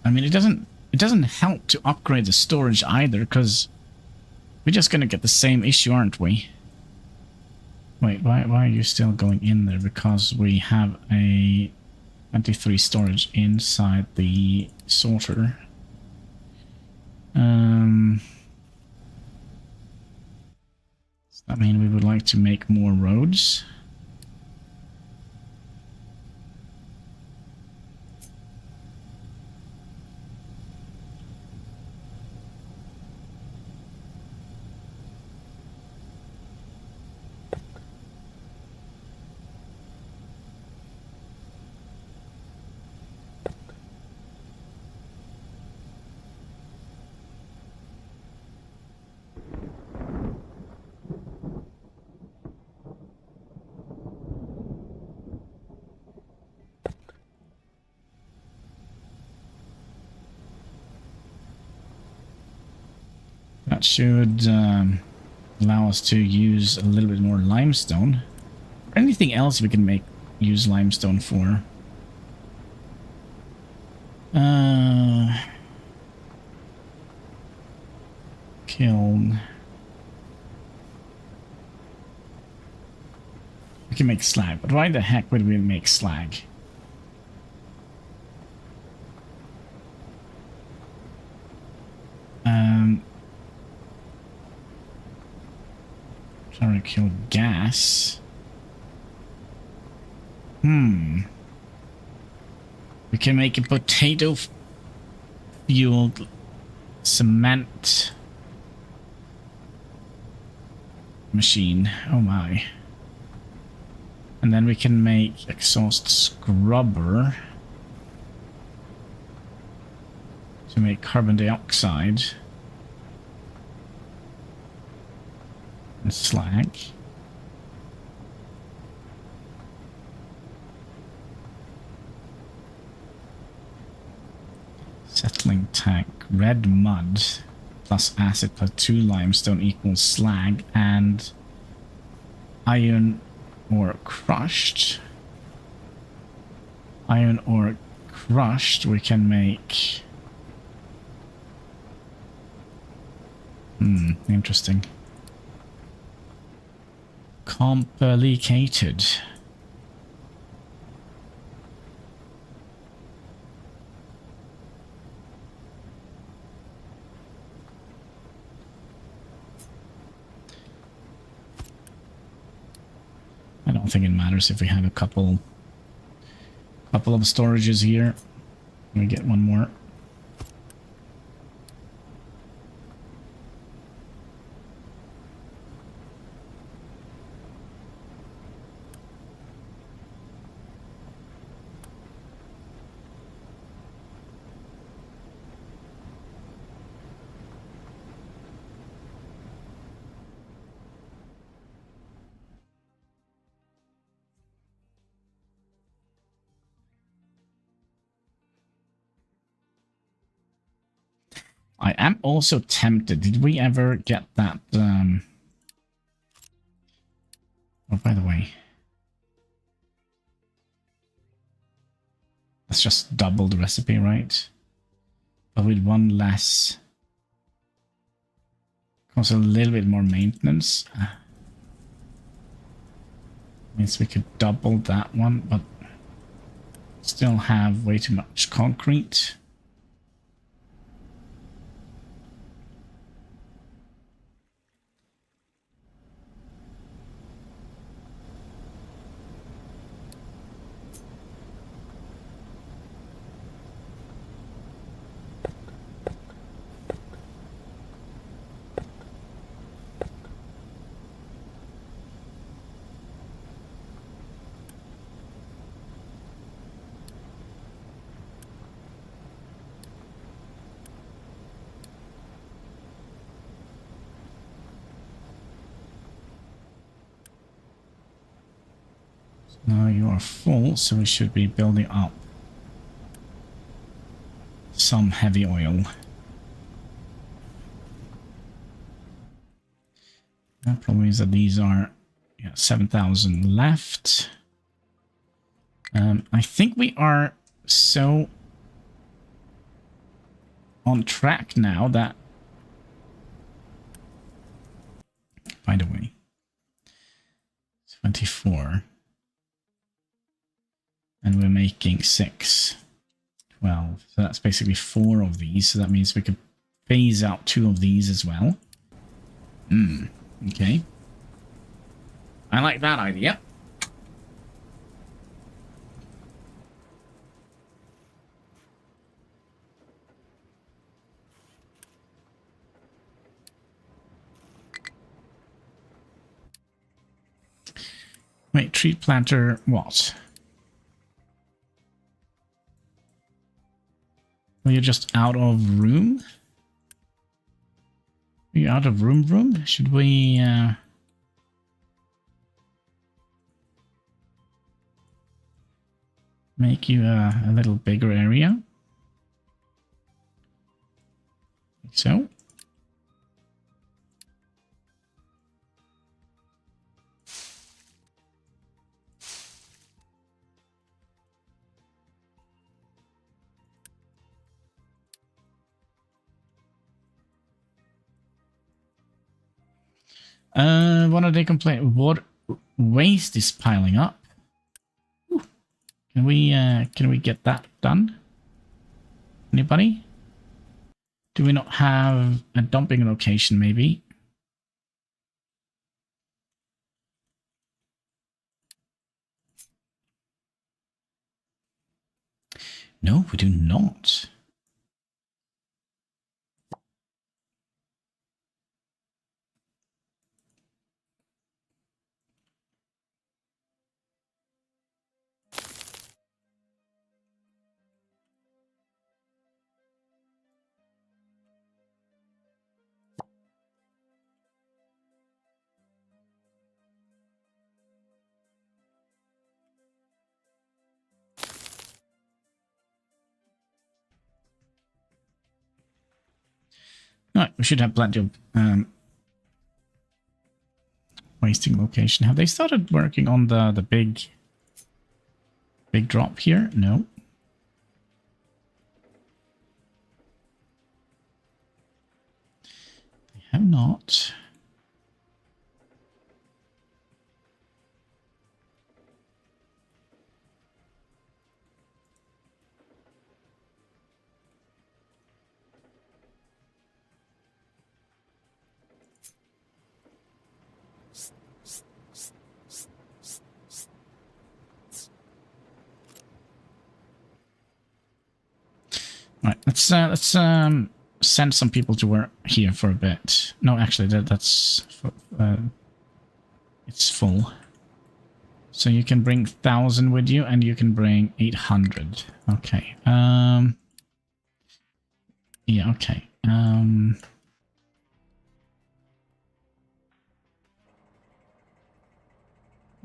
I mean, it doesn't help to upgrade the storage either, because we're just gonna get the same issue, aren't we? Wait, why are you still going in there? Because we have a 23 storage inside the sorter. Does that mean we would like to make more roads? That should allow us to use a little bit more limestone. Anything else we can use limestone for? Kiln. We can make slag, but why the heck would we make slag? Trying to kill gas. We can make a potato fueled cement machine. Oh my. And then we can make exhaust scrubber to make carbon dioxide. And slag. Settling tank. Red mud plus acid plus 2 limestone equals slag, and iron ore crushed. Iron ore crushed we can make... interesting. Complicated. don't think it matters if we have a couple of storages here. Let me get one more. I am also tempted. Did we ever get that? Oh, by the way, that's just double the recipe, right? But with one less, costs a little bit more maintenance. Means we could double that one, but still have way too much concrete. Now you are full, so we should be building up some heavy oil. That probably means that these are 7,000 left. I think we are so on track now that, by the way, 24. And we're making 6, 12. So that's basically 4 of these. So that means we could phase out 2 of these as well. Okay. I like that idea. Wait, tree planter what? Well, you're just out of room? Are you out of room? Should we... make you a little bigger area? Like so. What are they complaining? What waste is piling up? Ooh. Can we get that done? Anybody? Do we not have a dumping location, maybe? No, we do not. Right, we should have plenty of wasting location. Have they started working on the big drop here? No. They have not. Let's send some people to work here for a bit. No, actually, that's it's full. So you can bring 1,000 with you, and you can bring 800. Okay. Yeah. Okay.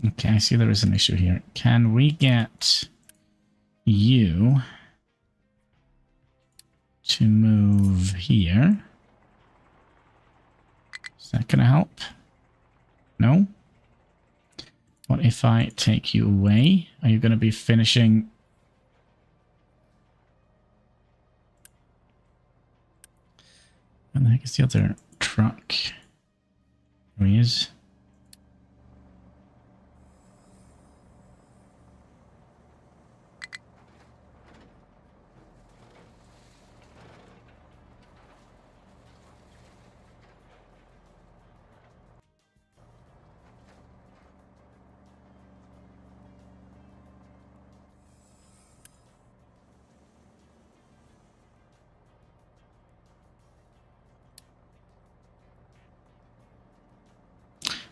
Okay. I see there is an issue here. Can we get you to move here? Is that gonna help? No? What if I take you away? Are you gonna be finishing? Where the heck is the other truck? There he is.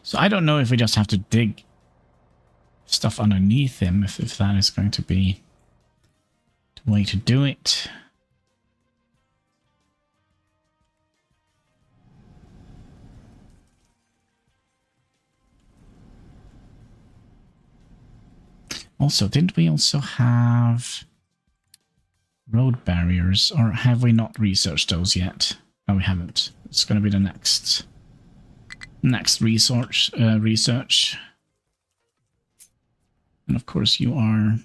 So I don't know if we just have to dig stuff underneath him, if that is going to be the way to do it. Also, didn't we also have road barriers, or have we not researched those yet? No, we haven't. It's going to be the next research. And of course you are...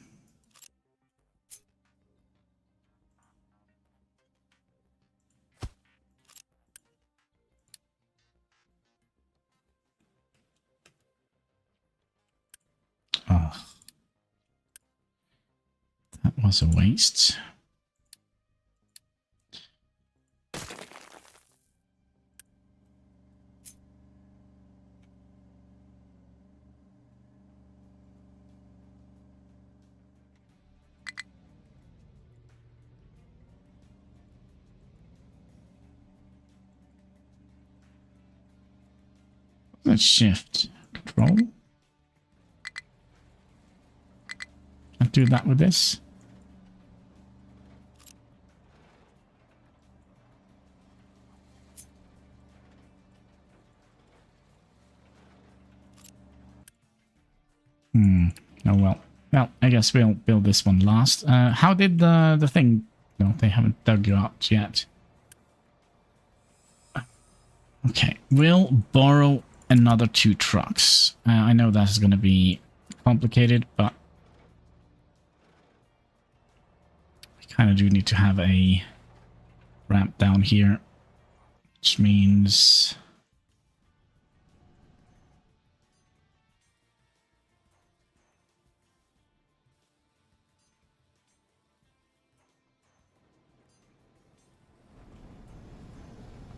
Oh. That was a waste. Let's shift control. I'll do that with this. Oh well. Well, I guess we'll build this one last. How did the thing... No, they haven't dug you out yet. Okay, we'll borrow another 2 trucks. I know that's going to be complicated, but I kind of do need to have a ramp down here, which means...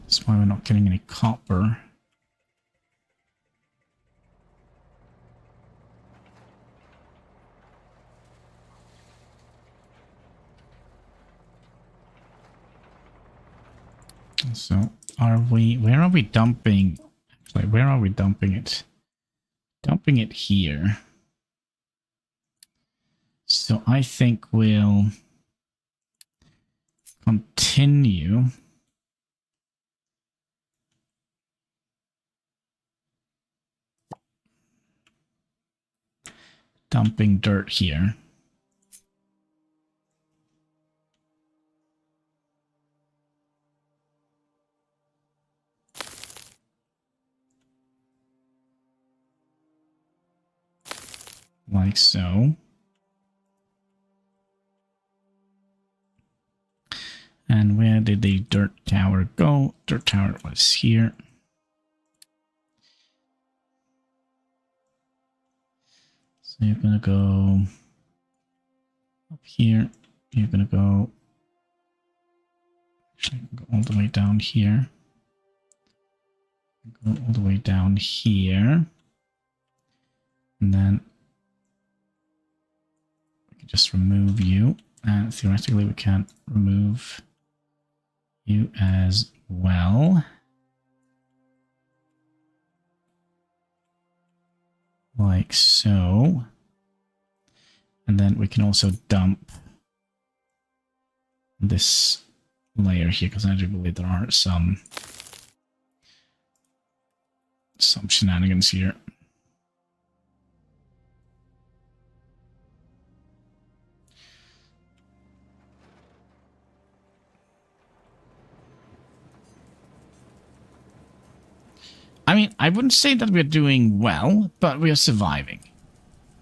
That's why we're not getting any copper. So, where are we dumping? Actually, where are we dumping it? Dumping it here. So I think we'll continue. Dumping dirt here. Like so. And where did the dirt tower go? Dirt tower was here. So you're gonna go up here. You're gonna go, actually go all the way down here. Go all the way down here. And then we can just remove you. And theoretically we can't remove You as well. Like so. And then we can also dump this layer here, because I do believe there are some shenanigans here. I mean, I wouldn't say that we're doing well, but we are surviving.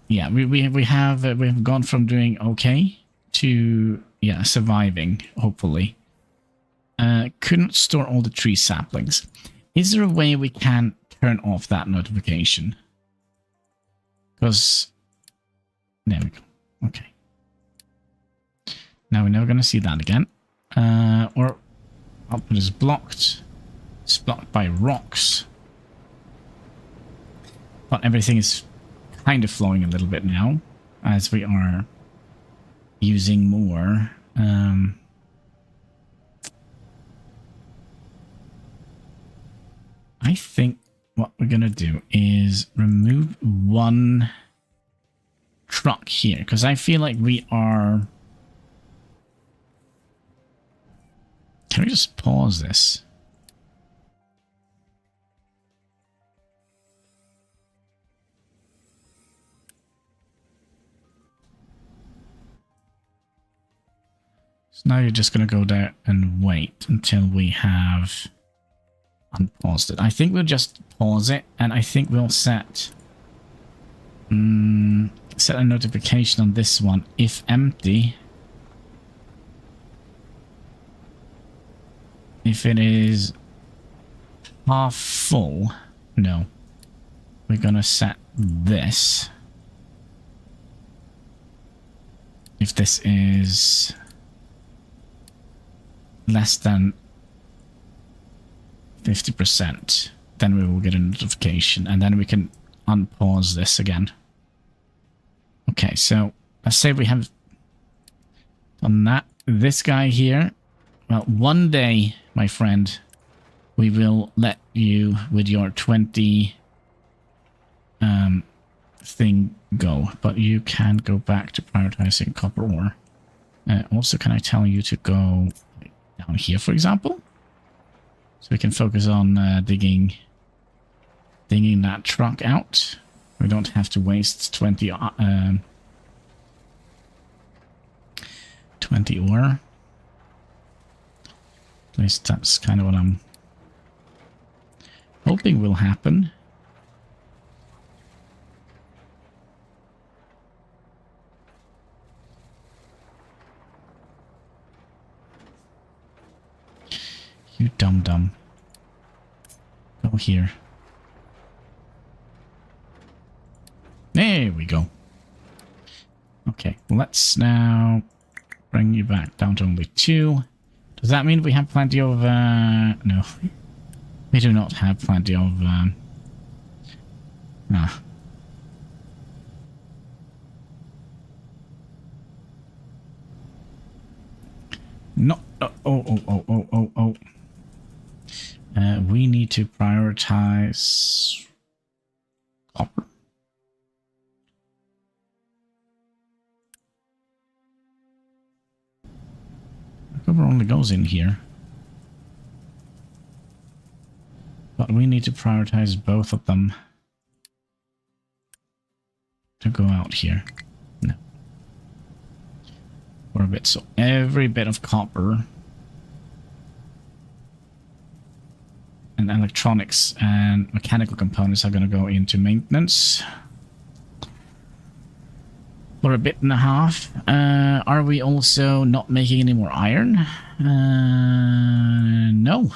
Yeah, we have gone from doing okay to surviving. Hopefully, couldn't store all the tree saplings. Is there a way we can turn off that notification? Because there we go. Okay. Now we're never going to see that again. Or output is blocked. It's blocked by rocks. But everything is kind of flowing a little bit now, as we are using more. I think what we're going to do is remove one truck here, because I feel like we are... Can we just pause this? So now you're just going to go there and wait until we have unpaused it. I think we'll just pause it, and I think we'll set a notification on this one. If empty, if it is half full, no, we're going to set this. If this is less than 50%, then we will get a notification, and then we can unpause this again. Okay, so let's say we have done that. This guy here, well, one day, my friend, we will let you with your 20 thing go, but you can go back to prioritizing copper ore. Also, can I tell you to go down here, for example? So we can focus on digging that truck out. We don't have to waste 20 ore. At least that's kind of what I'm hoping will happen. You dum-dum. Go here. There we go. Okay, let's now bring you back down to only 2. Does that mean we have plenty of... no. We do not have plenty of... No. Oh. We need to prioritize copper. Copper only goes in here. But we need to prioritize both of them to go out here. No. For a bit. So every bit of copper and electronics and mechanical components are going to go into maintenance for a bit and a half. Are we also not making any more iron? No.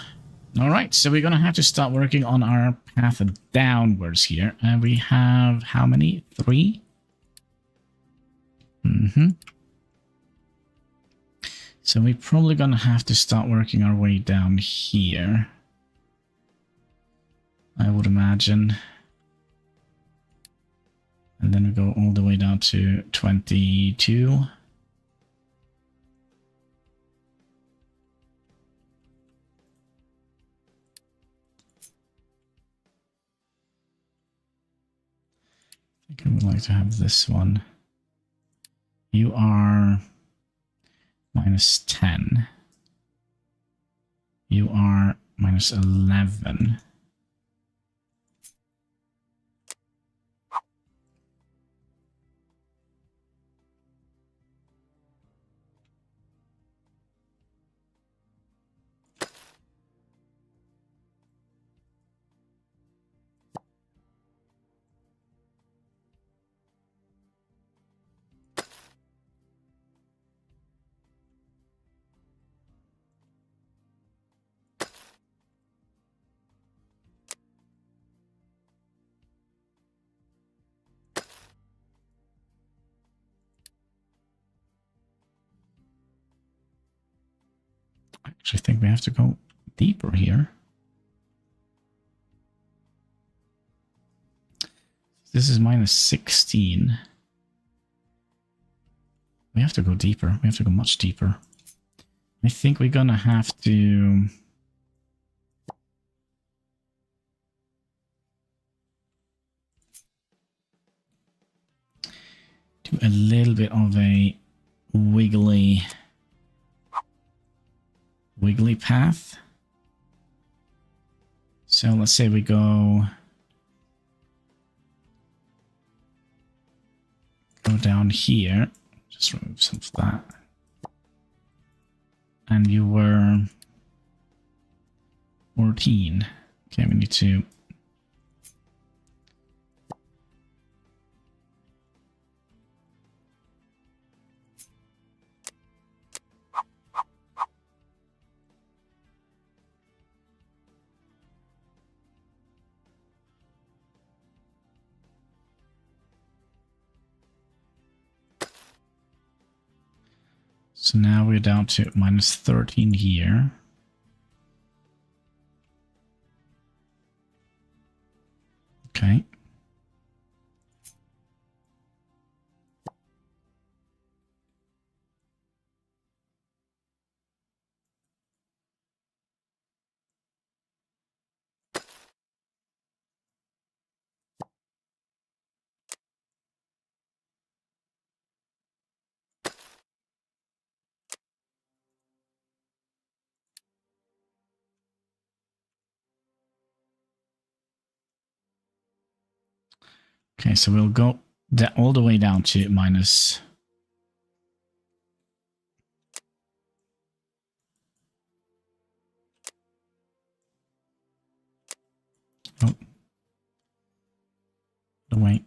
Alright, so we're going to have to start working on our path downwards here. We have how many? 3? So we're probably going to have to start working our way down here, I would imagine. And then we go all the way down to 22. I would like to have this one. You are -10. You are -11. I actually think we have to go deeper here. This is -16. We have to go deeper. We have to go much deeper. I think we're gonna have to do a little bit of a wiggly path. So let's say we go down here. Just remove some of that. And you were 14. Okay, we need to so now we're down to -13 here. Okay. Okay, so we'll go all the way down to minus. Oh. Wait.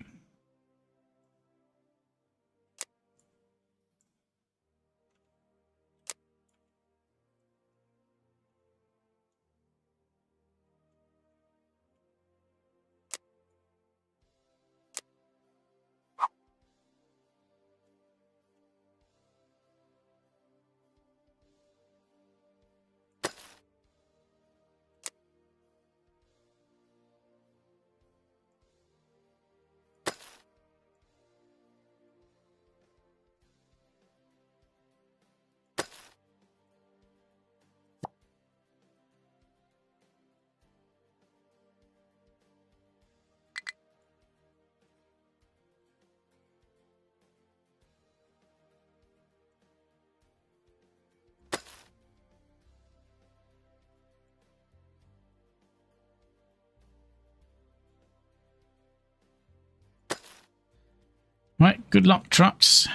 Right, good luck, trucks.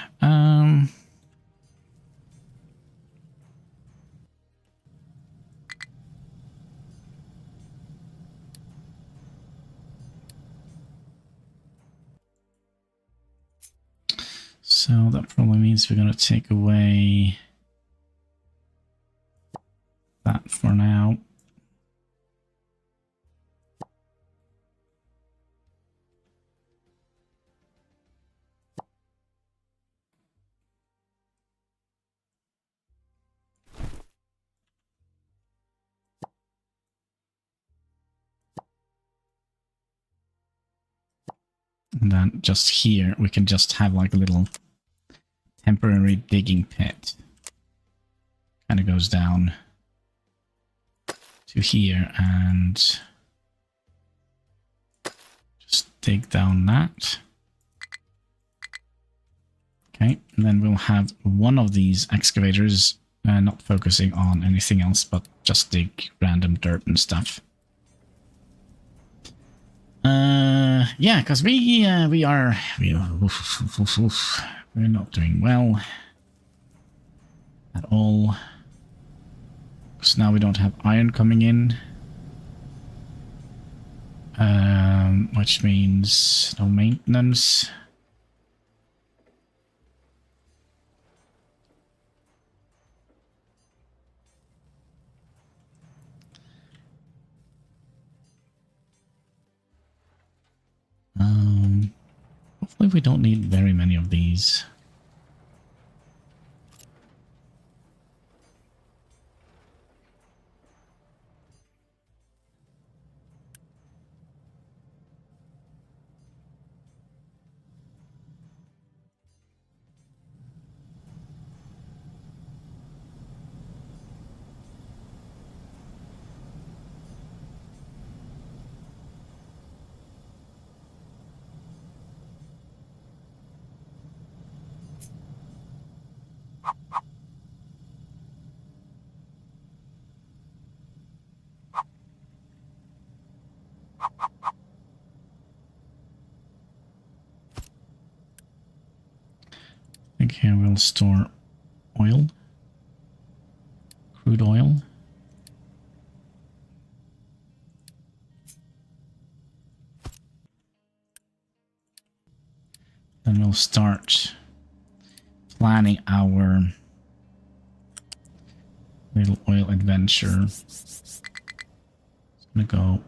So that probably means we're going to take away that for now. And then just here, we can just have like a little temporary digging pit. Kind of goes down to here and just dig down that. Okay, and then we'll have one of these excavators not focusing on anything else but just dig random dirt and stuff. Yeah, because we're not doing well at all. Because now we don't have iron coming in. Which means no maintenance. Hopefully we don't need very many of these. I think here we'll store oil, crude oil. Then we'll start planning our little oil adventure. It's gonna go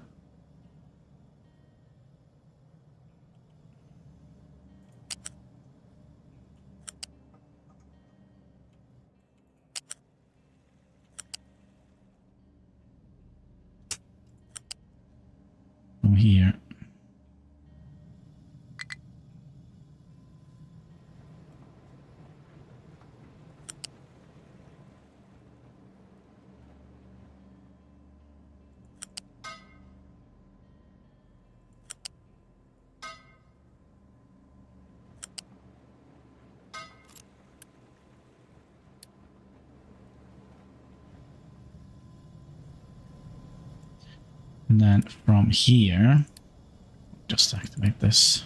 from here. And then from here, just activate this.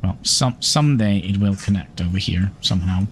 Well, someday it will connect over here somehow.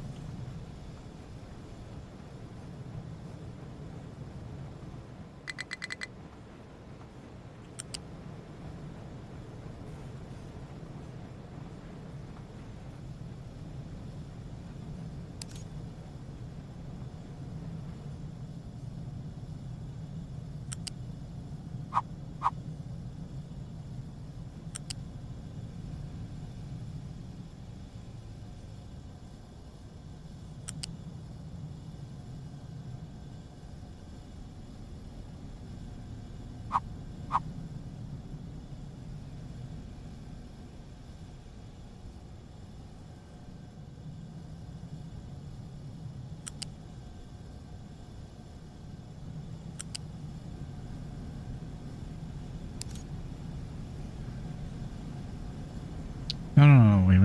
No, wait.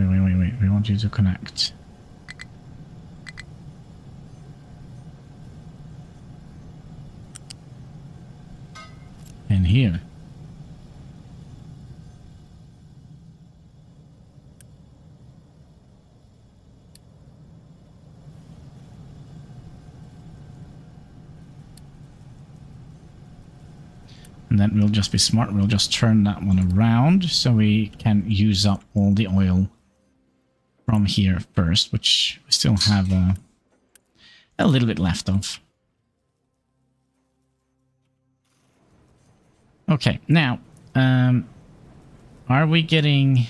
We want you to connect. In here. And then we'll just be smart. We'll just turn that one around so we can use up all the oil from here first, which we still have a little bit left of. Okay, now, are we getting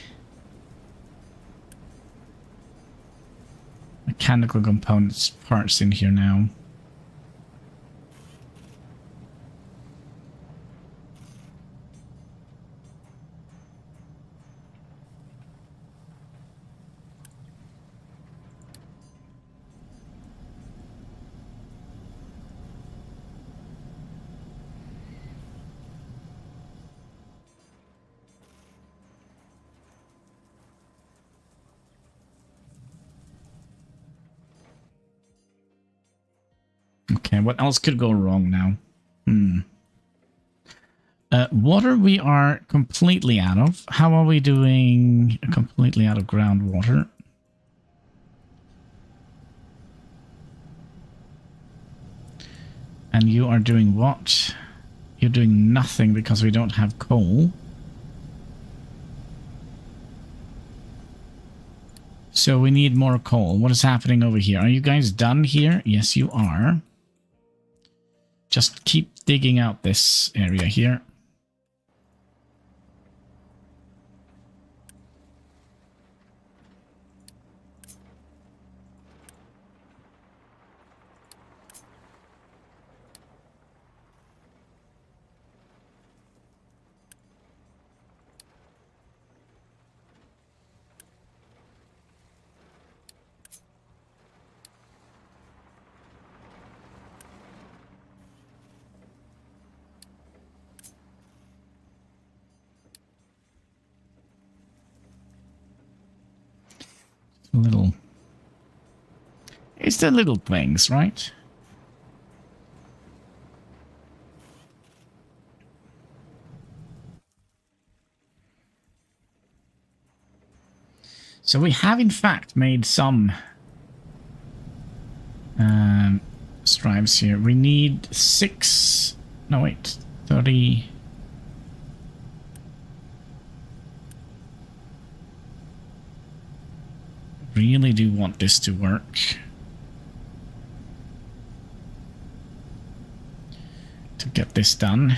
mechanical components parts in here now? Okay, what else could go wrong now? Water we are completely out of. How are we doing completely out of groundwater? And you are doing what? You're doing nothing because we don't have coal. So we need more coal. What is happening over here? Are you guys done here? Yes, you are. Just keep digging out this area here. Little... It's the little things, right? So we have in fact made some strives here. We need 6... No, wait. 30... Really do want this to work. To get this done.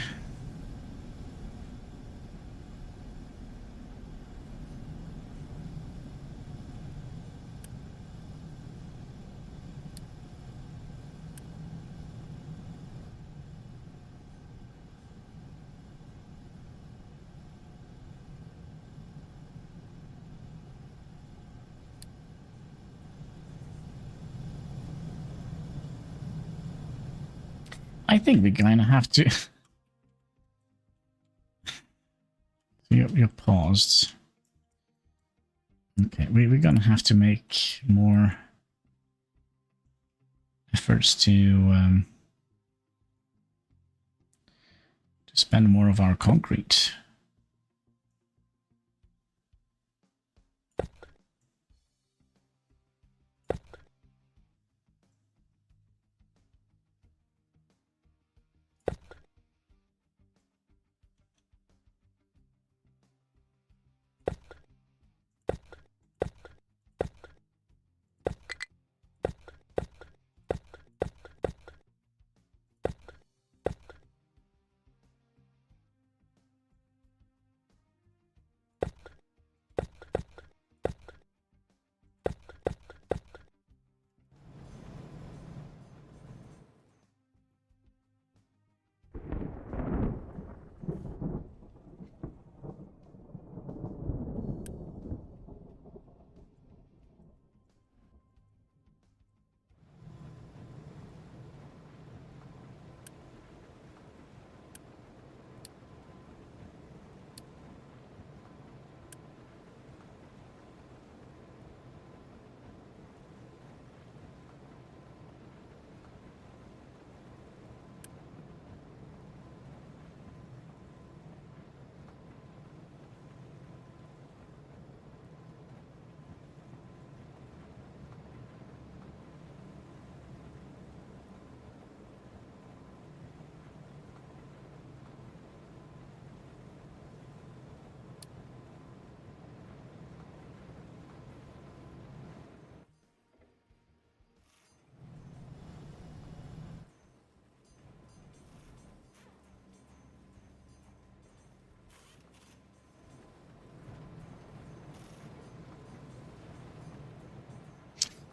I think we're going to have to... You're paused. Okay, we're going to have to make more efforts to spend more of our concrete.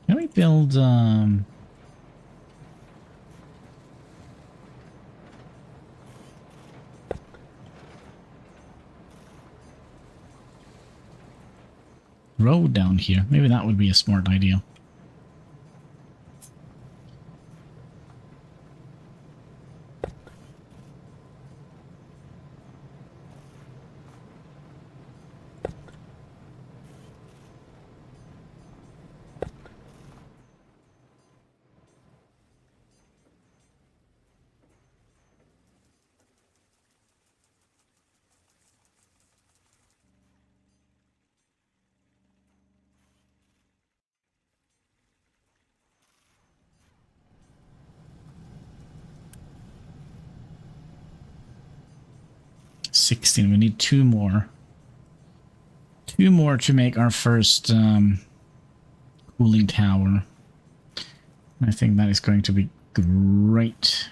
Can we build... road down here? Maybe that would be a smart idea. 16. We need two more. Two more to make our first cooling tower. I think that is going to be great.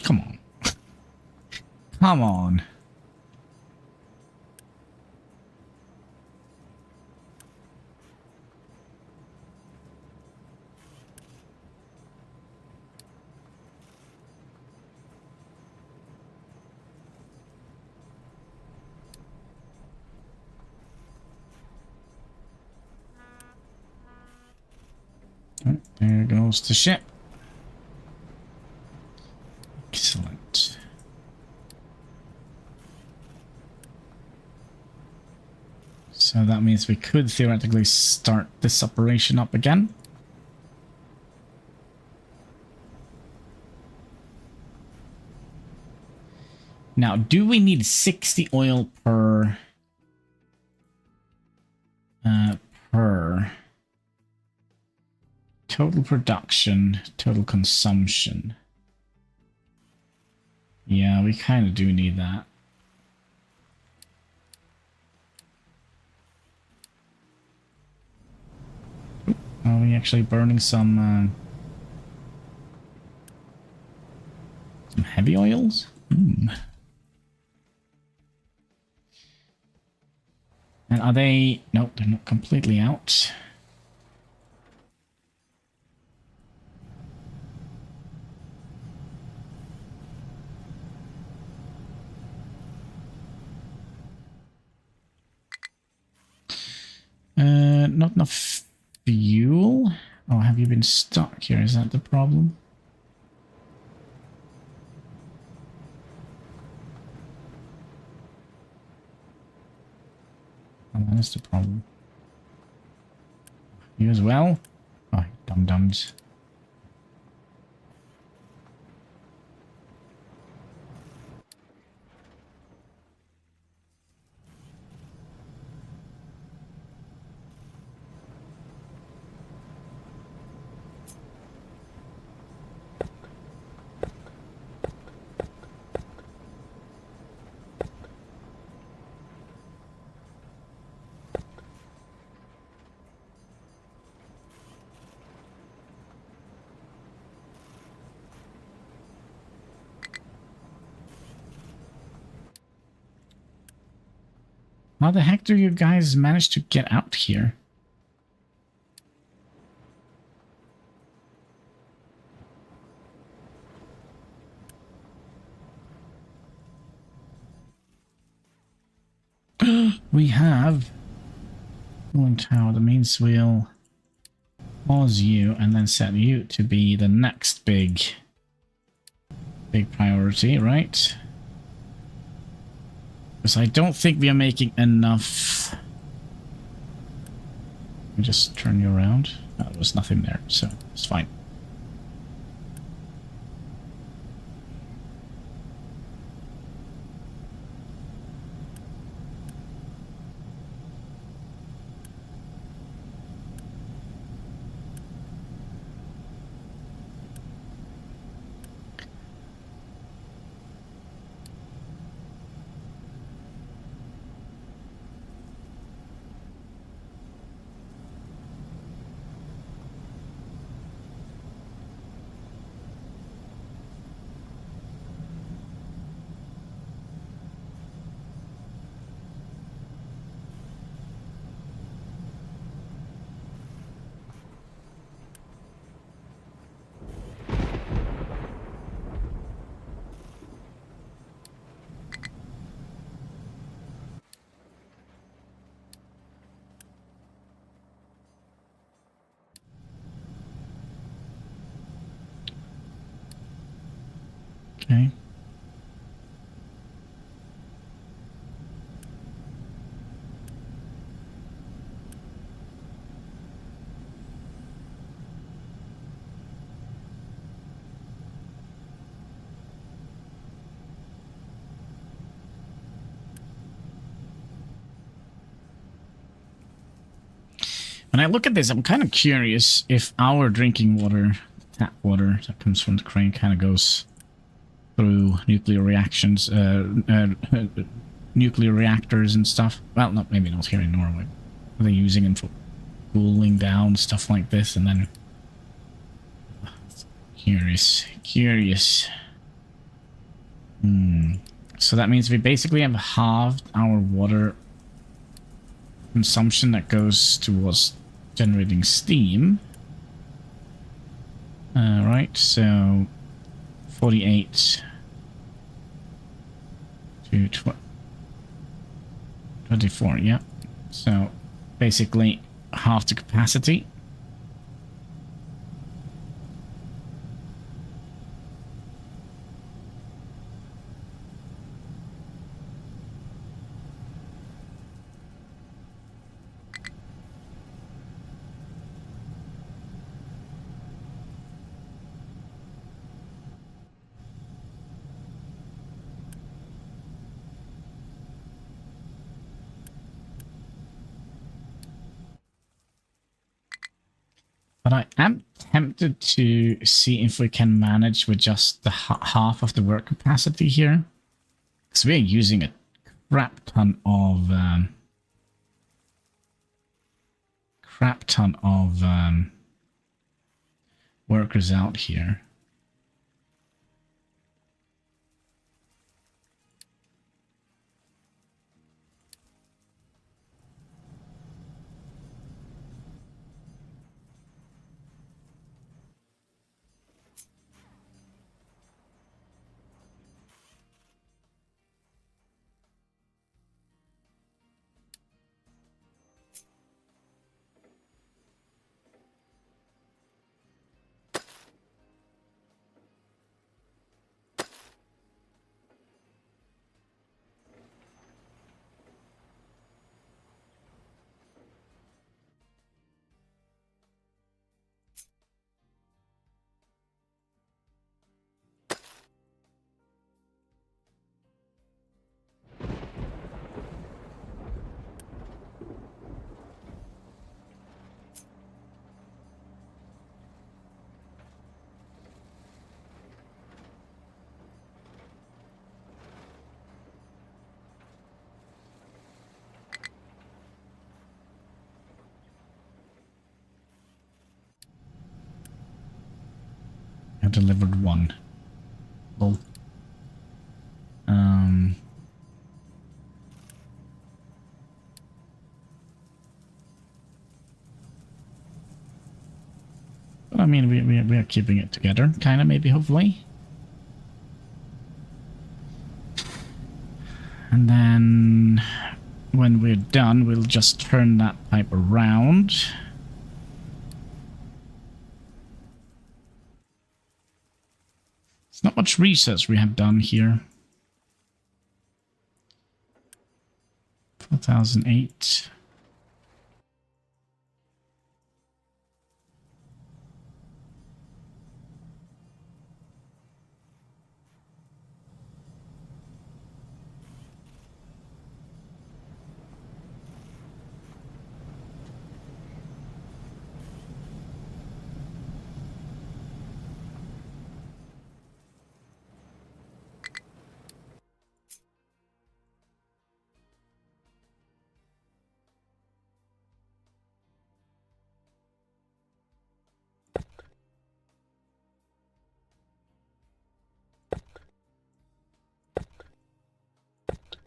Come on. Come on. Oh, there goes the ship. Excellent. So that means we could theoretically start this operation up again. Now, do we need 60 oil per total production, total consumption? Yeah, we kind of do need that. Are we actually burning some heavy oils? And are they... Nope, they're not completely out. Not enough fuel? Oh, have you been stuck here? Is that the problem? Oh, that is the problem. You as well? Oh, dum-dums. How the heck do you guys manage to get out here? We have one tower. That means we'll pause you and then set you to be the next big priority, right? Because I don't think we are making enough. Let me just turn you around. Oh, there was nothing there, so it's fine. Okay. When I look at this, I'm kind of curious if our drinking water, tap water that comes from the crane, kind of goes through nuclear reactions, nuclear reactors and stuff. Well, not maybe not here in Norway. They're using them for cooling down stuff like this, and then curious. So that means we basically have halved our water consumption that goes towards generating steam. Right, so 48 to 24, yeah. So basically half the capacity. But I am tempted to see if we can manage with just the half of the work capacity here. Because we are using a crap ton of workers out here. I delivered one. Lol. But I mean, we are keeping it together, kind of, maybe, hopefully. And then when we're done, we'll just turn that pipe around. It's not much research we have done here. 4008.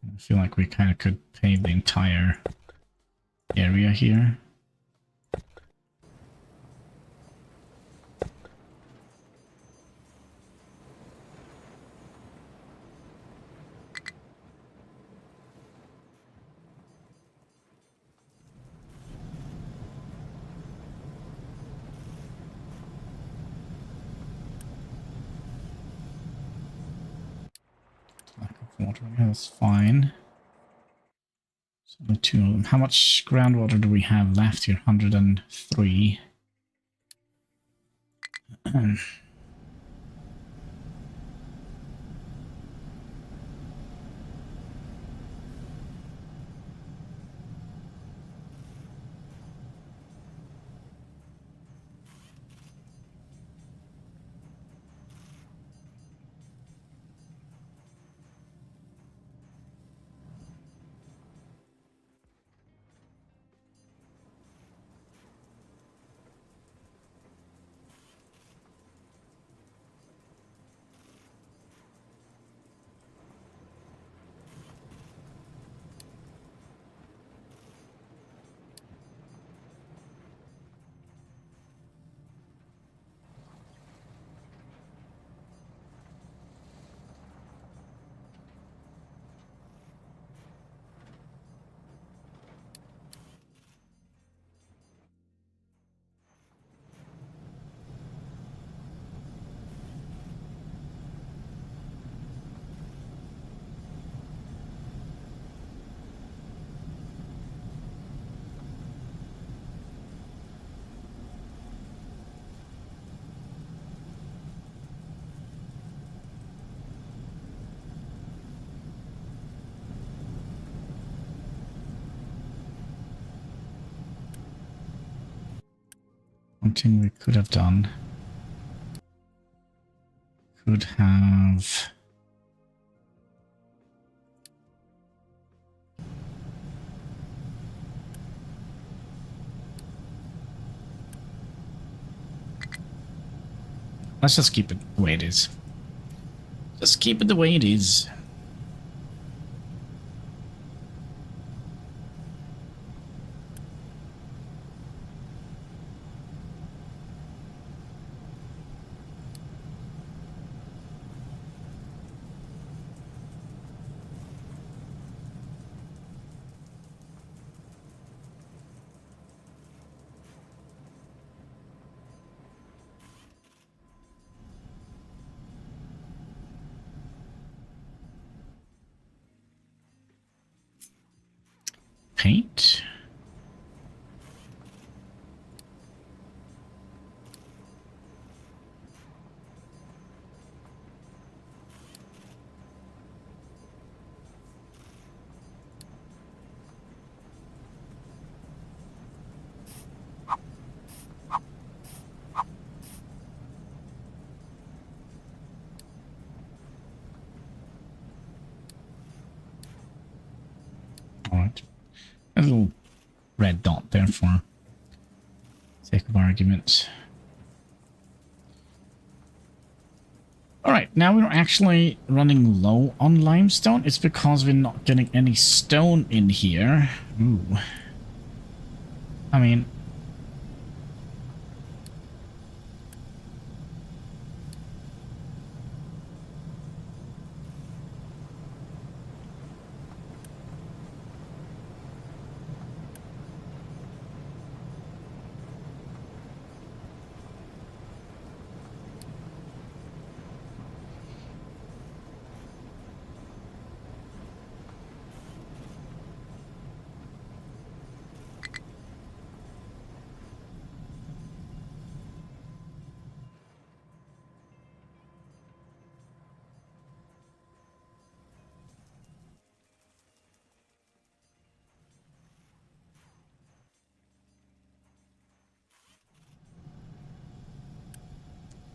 I feel like we kind of could pave the entire area here. Lack of water, yeah, that's fine. So the two of them. How much groundwater do we have left here? 103. thing we could have done. Could have... Let's just keep it the way it is. Just keep it the way it is. Paint. All right. A little red dot there for sake of argument. Alright, now we're actually running low on limestone. It's because we're not getting any stone in here. Ooh. I mean...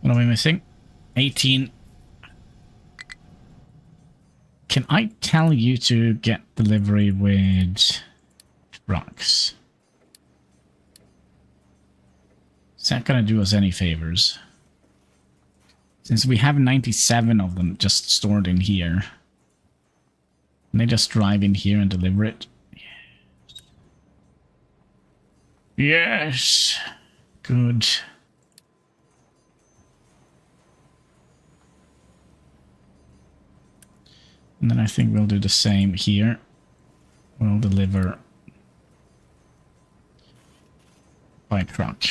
What are we missing? 18. Can I tell you to get delivery with trucks? Is that going to do us any favors? Since we have 97 of them just stored in here. Can they just drive in here and deliver it? Yes. Good. And then I think we'll do the same here. We'll deliver by truck.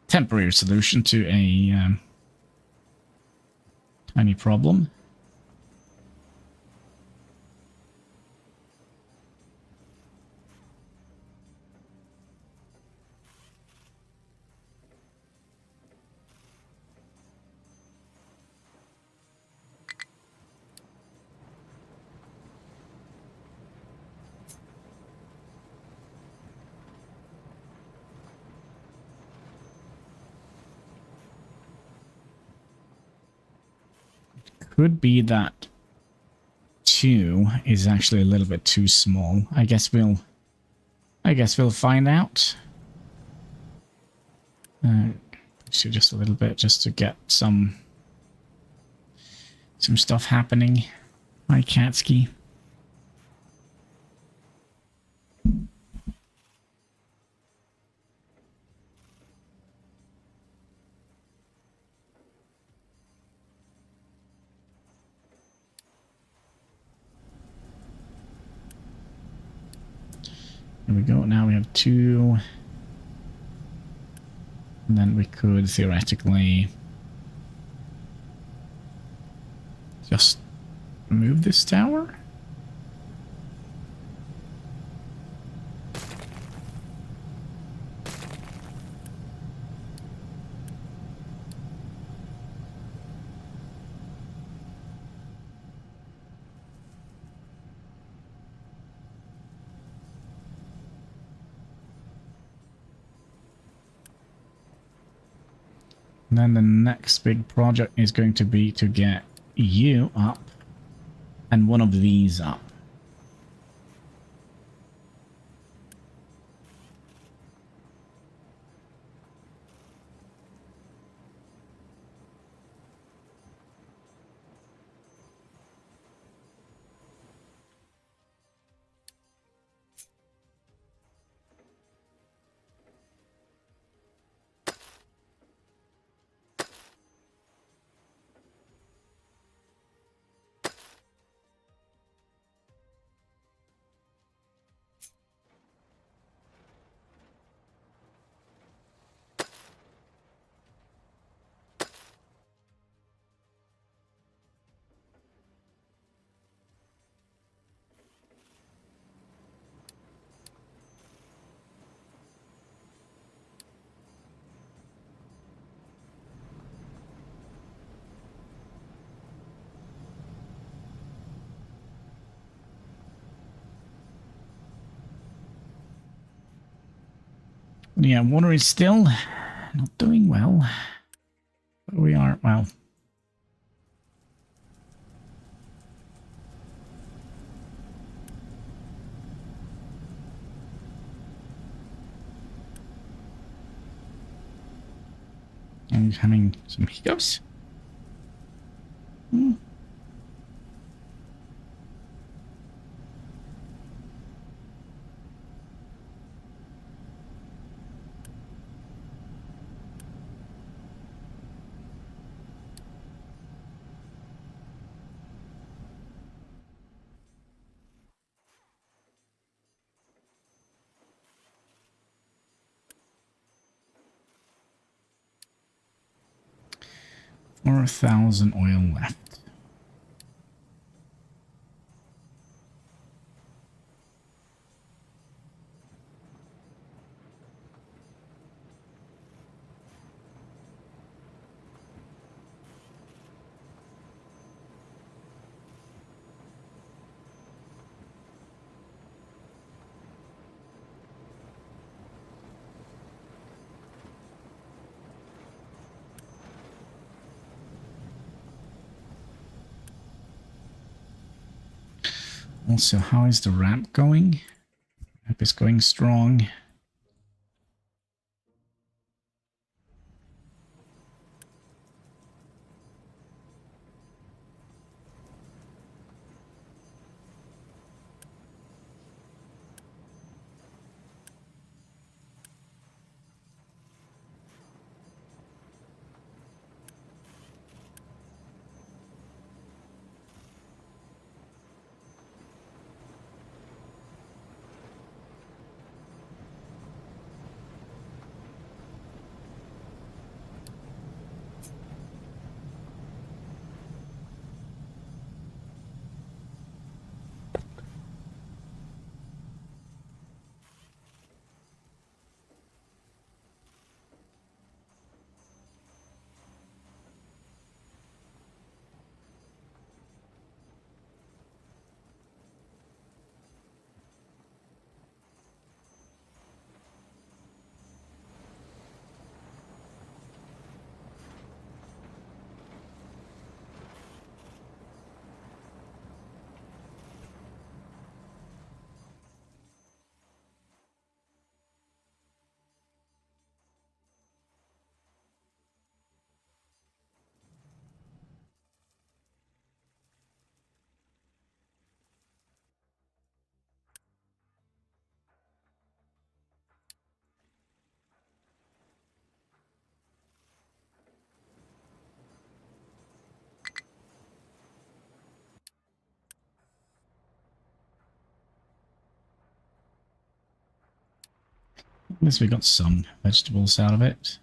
Temporary solution to a tiny problem. Could be that 2 is actually a little bit too small. I guess we'll find out. Push it just a little bit just to get some stuff happening. Hi, Katsky. There we go. Now we have 2. And then we could theoretically just move this tower. And then the next big project is going to be to get you up and one of these up. Yeah, water is still not doing well. But we are, well. I'm having some hiccups. 4,000 oil left. Also, how is the ramp going? Ramp is going strong. At least we got some vegetables out of it.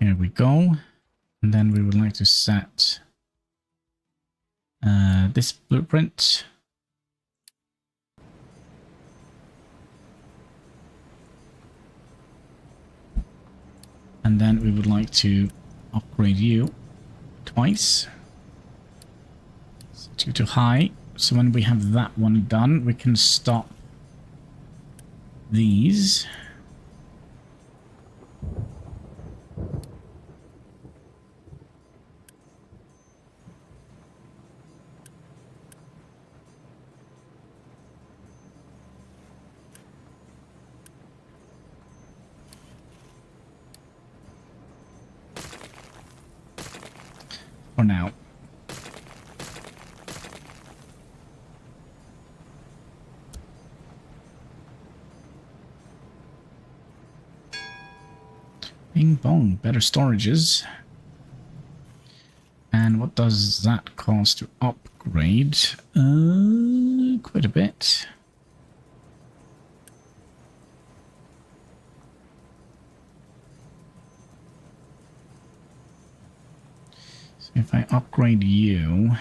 Here we go. And then we would like to set this blueprint. And then we would like to upgrade you twice. Set you to high. So when we have that one done, we can stop these. For now. Bing bong, better storages. And what does that cost to upgrade? Quite a bit. So if I upgrade you...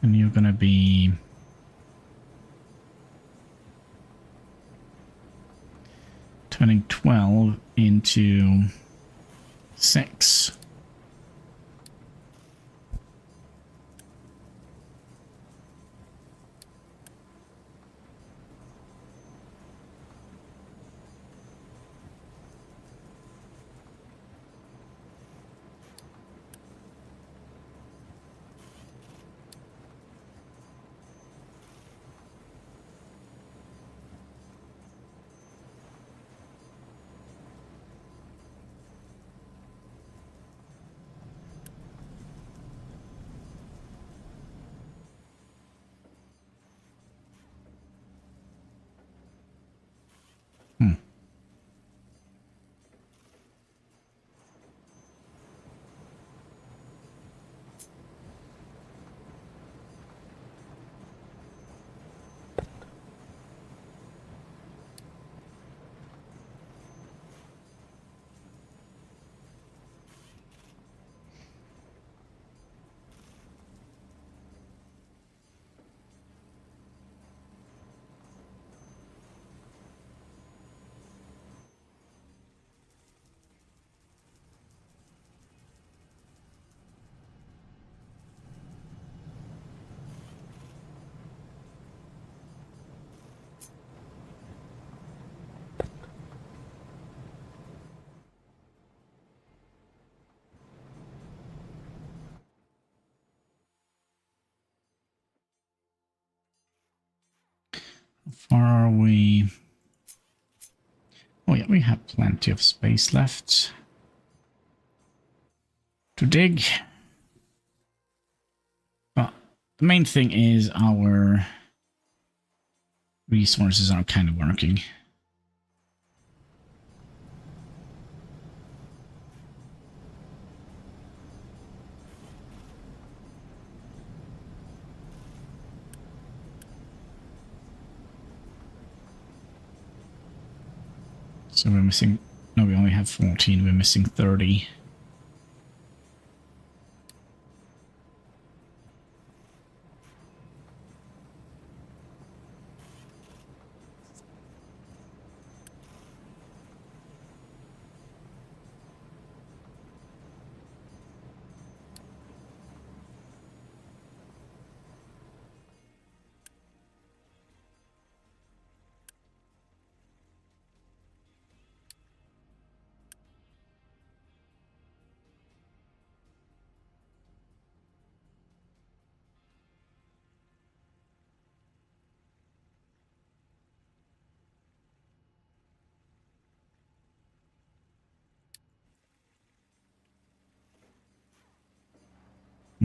And you're gonna be... turning 12 into 6. How far are we? Oh yeah, we have plenty of space left to dig. But the main thing is our resources are kind of working. So we're missing... no, we only have 14. We're missing 30.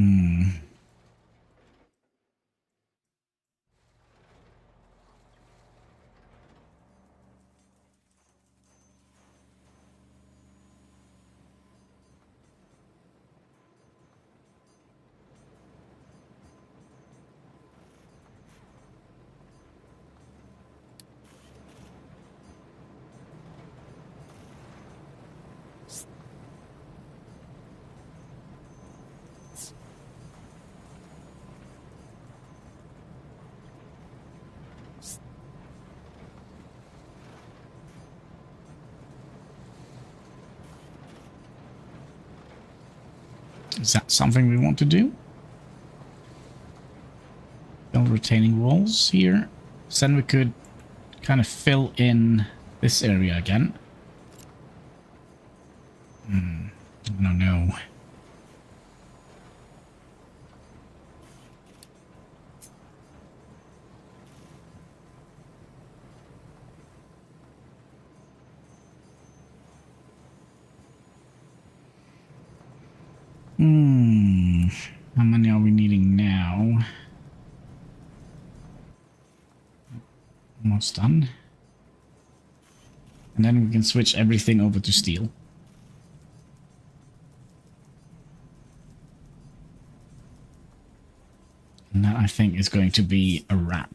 Hmm. Is that something we want to do? Build retaining walls here. So then we could kind of fill in this area again. I don't know. How many are we needing now? Almost done. And then we can switch everything over to steel. And that, I think, is going to be a wrap.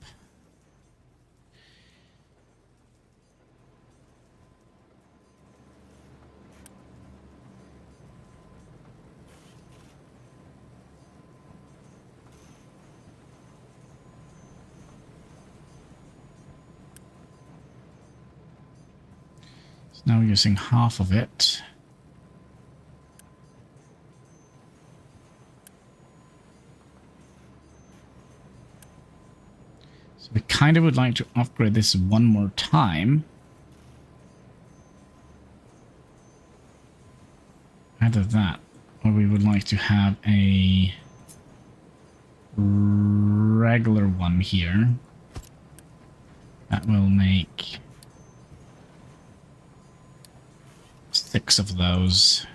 So now we're using half of it. So we kind of would like to upgrade this one more time. Either that, or we would like to have a regular one here. That will make 6 of those.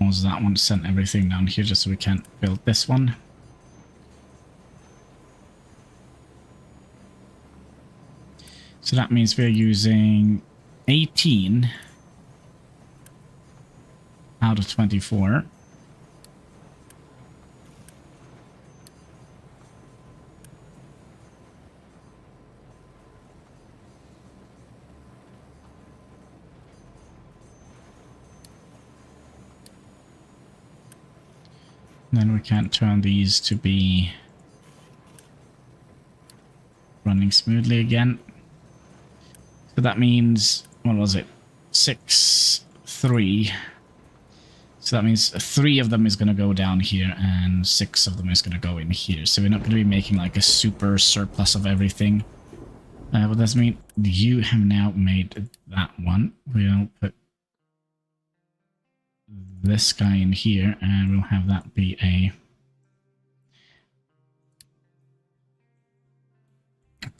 Was that one sent everything down here just so we can't build this one? So that means we're using 18 out of 24. Then we can't turn these to be running smoothly again. So that means, what was it? 6, 3. So that means 3 of them is going to go down here and 6 of them is going to go in here. So we're not going to be making like a super surplus of everything. What does mean? You have now made that one. We'll put this guy in here and we'll have that be a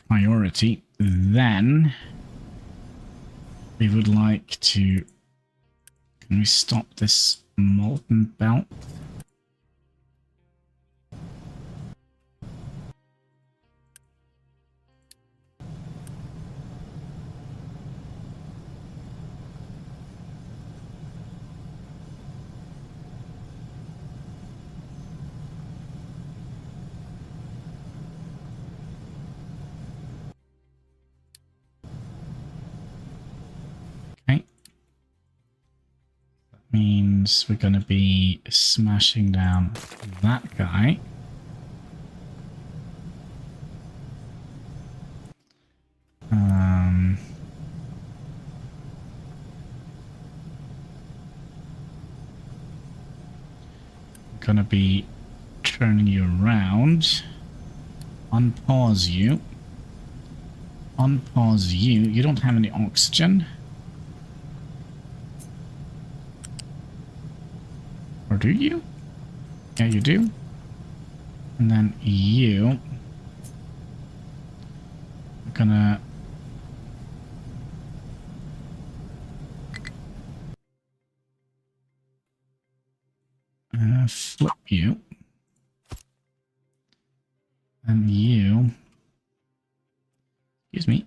priority. Then we would like to, can we stop this molten belt? means we're going to be smashing down that guy. Going to be turning you around. Unpause you. Unpause you. You don't have any oxygen. Or do you? Yeah, you do. And then you. I'm gonna... flip you. And you... Excuse me.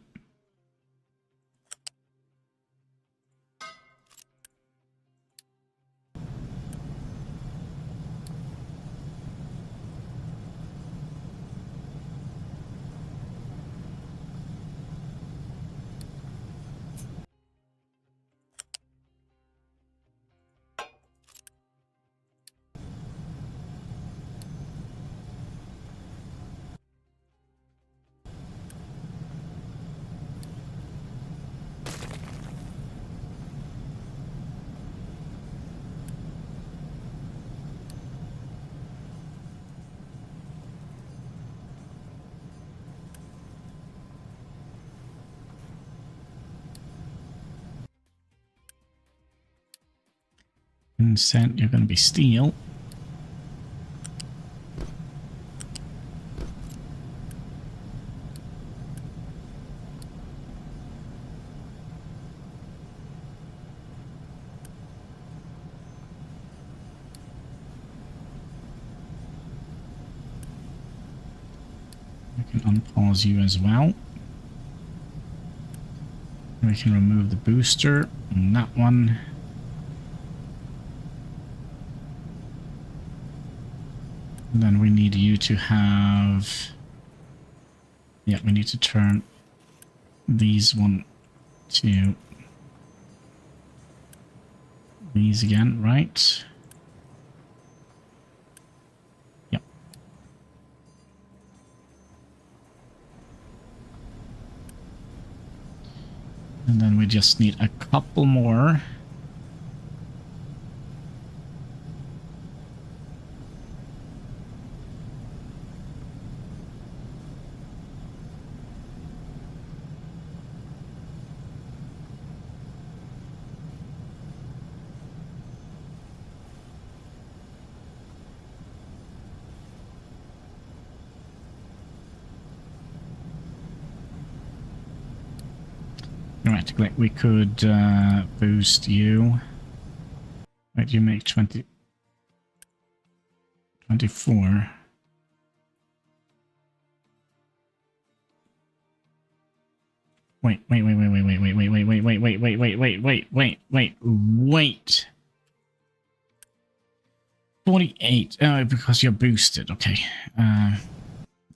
Consent, you're going to be steel. We can unpause you as well. We can remove the booster on that one. And then we need you to have... Yeah, we need to turn these one to these again, right? Yep. And then we just need a couple more. Right, we could boost you. Right, you make 20... 24. Wait. 48. Oh, because you're boosted. Okay.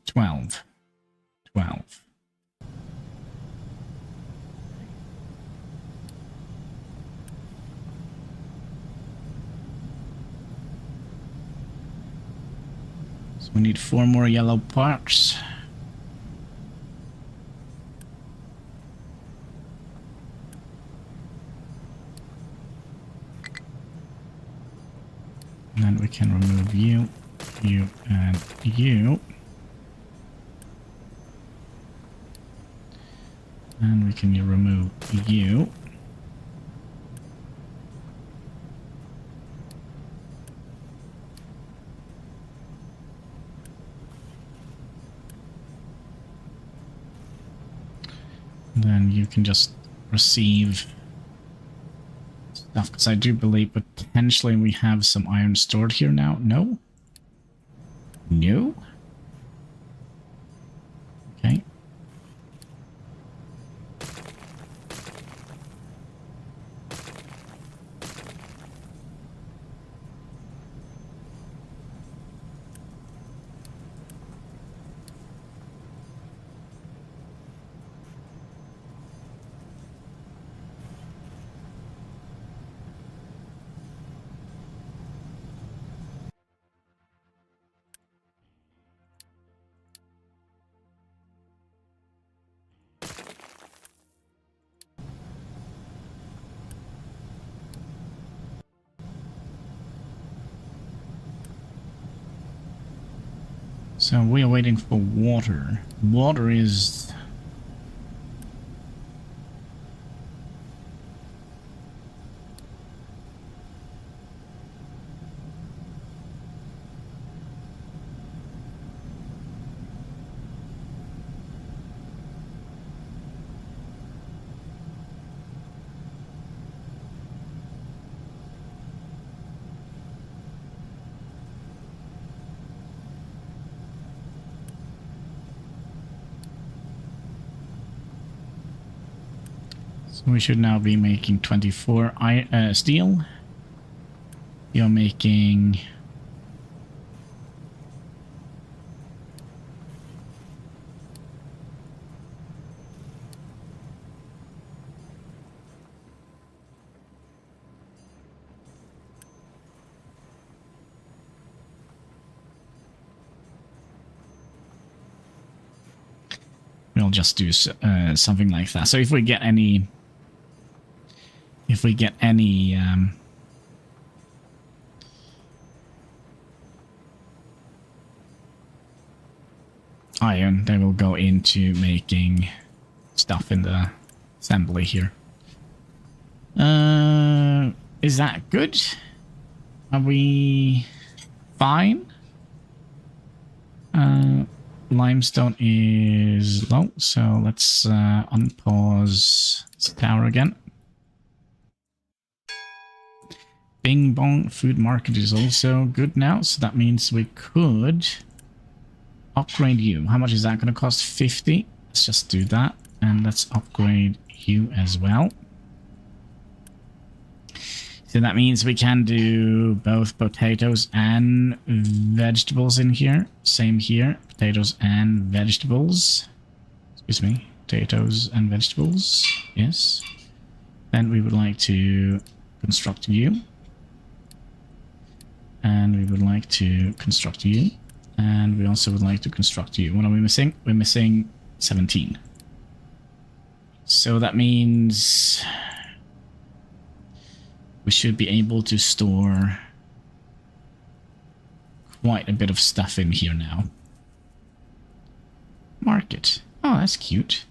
12. So we need 4 more yellow parts. And then we can remove you, and you. And we can remove you. Then you can just receive stuff, because I do believe potentially we have some iron stored here now. No? No? Okay. So we are waiting for water. Water is... So we should now be making 24 steel. You're making... We'll just do something like that. So if we get any... iron, they will go into making stuff in the assembly here. Is that good? Are we fine? Limestone is low, so let's unpause this tower again. Bing Bong Food Market is also good now, so that means we could upgrade you. How much is that going to cost? 50. Let's just do that, and let's upgrade you as well. So that means we can do both potatoes and vegetables in here. Same here, potatoes and vegetables. Excuse me, potatoes and vegetables. Yes. Then we would like to construct you. And we would like to construct you. And we also would like to construct you. What are we missing? We're missing 17. So that means we should be able to store quite a bit of stuff in here now. Market. Oh, that's cute.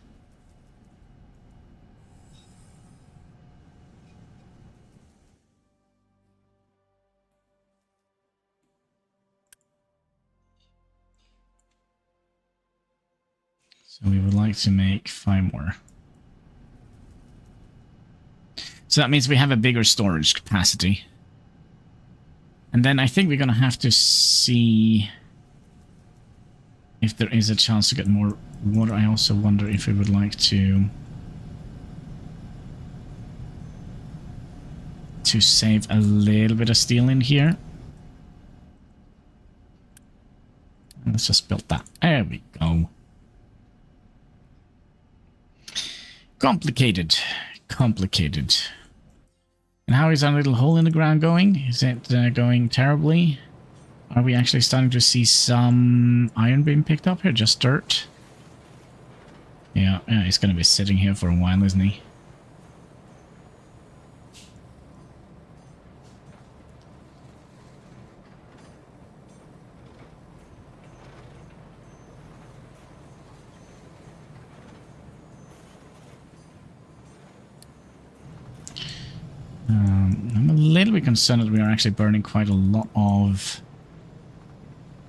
So we would like to make 5 more. So that means we have a bigger storage capacity. And then I think we're going to have to see if there is a chance to get more water. I also wonder if we would like to save a little bit of steel in here. Let's just build that. There we go. Complicated. Complicated. And how is our little hole in the ground going? Is it going terribly? Are we actually starting to see some iron being picked up here? Just dirt? Yeah, he's going to be sitting here for a while, isn't he? I'm a little bit concerned that we are actually burning quite a lot of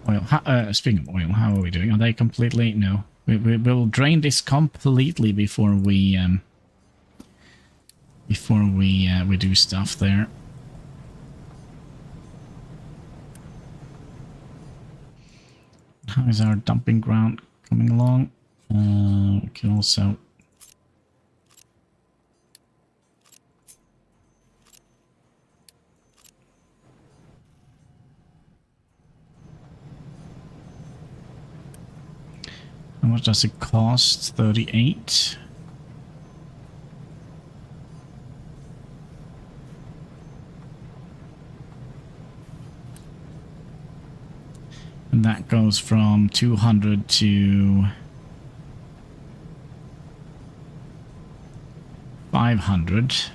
oil. Speaking of oil, how are we doing? Are they completely... No. We will drain this completely before we do stuff there. How is our dumping ground coming along? We can also... How much does it cost? 38. And that goes from 200 to 500. So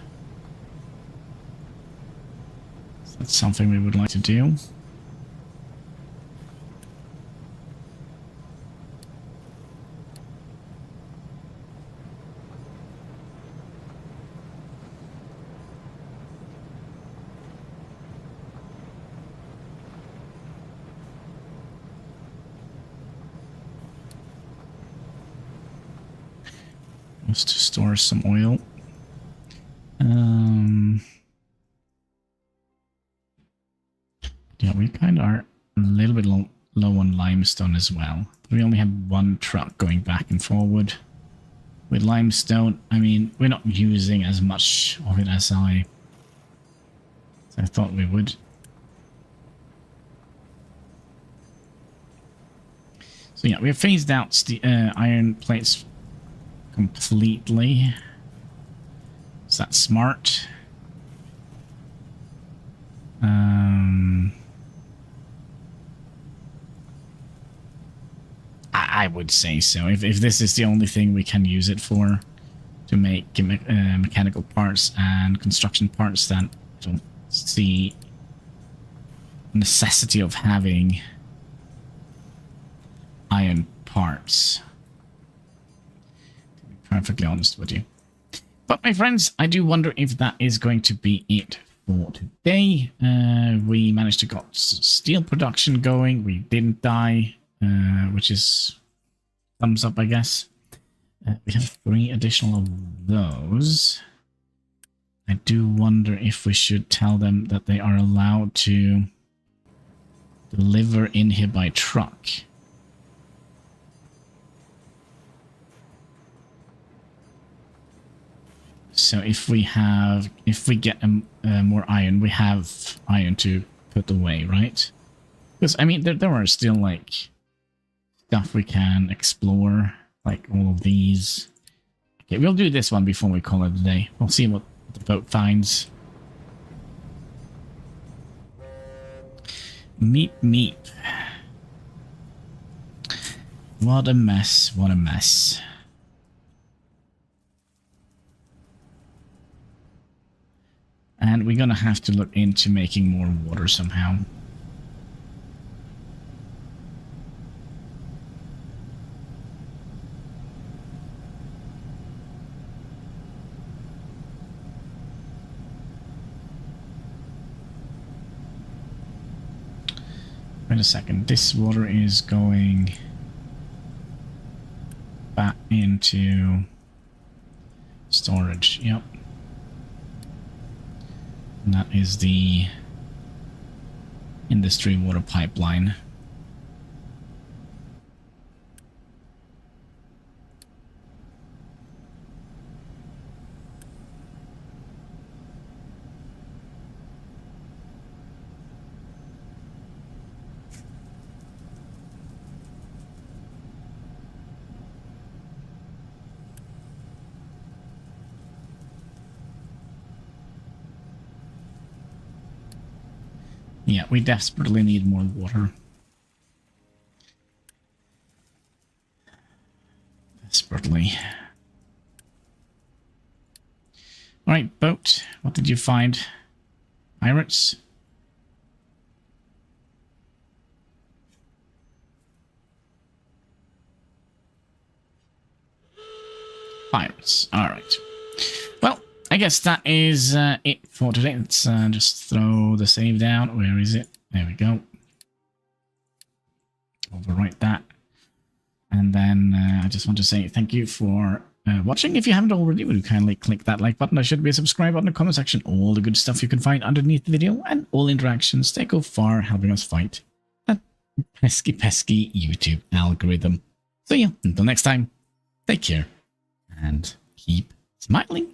that's something we would like to do. Just to store some oil. Yeah, we kind of are a little bit low on limestone as well. We only have one truck going back and forward. With limestone, I mean, we're not using as much of it as I thought we would. So yeah, we've phased out the iron plates completely. Is that smart? I would say so. If this is the only thing we can use it for, to make mechanical parts and construction parts, then I don't see necessity of having iron parts. To be perfectly honest with you. But my friends, I do wonder if that is going to be it for today. We managed to get steel production going. We didn't die, which is thumbs up, I guess. We have 3 additional of those. I do wonder if we should tell them that they are allowed to deliver in here by truck. So if we get more iron, we have iron to put away, right? Because, I mean, there are still, like, stuff we can explore, like all of these. Okay, we'll do this one before we call it a day. We'll see what the boat finds. Meep, meep. What a mess, what a mess. And we're gonna have to look into making more water somehow. Wait a second, this water is going back into storage, yep. And that is the industry water pipeline. Yeah, we desperately need more water. Desperately. Alright, boat. What did you find? Pirates? Pirates. Alright. Well, I guess that is it for today. Let's just throw the save down. Where is it? There we go. Overwrite that. And then I just want to say thank you for watching. If you haven't already, would you kindly click that like button? There should be a subscribe button in the comment section. All the good stuff you can find underneath the video, and all interactions, they go far helping us fight that pesky YouTube algorithm. So yeah, until next time, take care and keep smiling.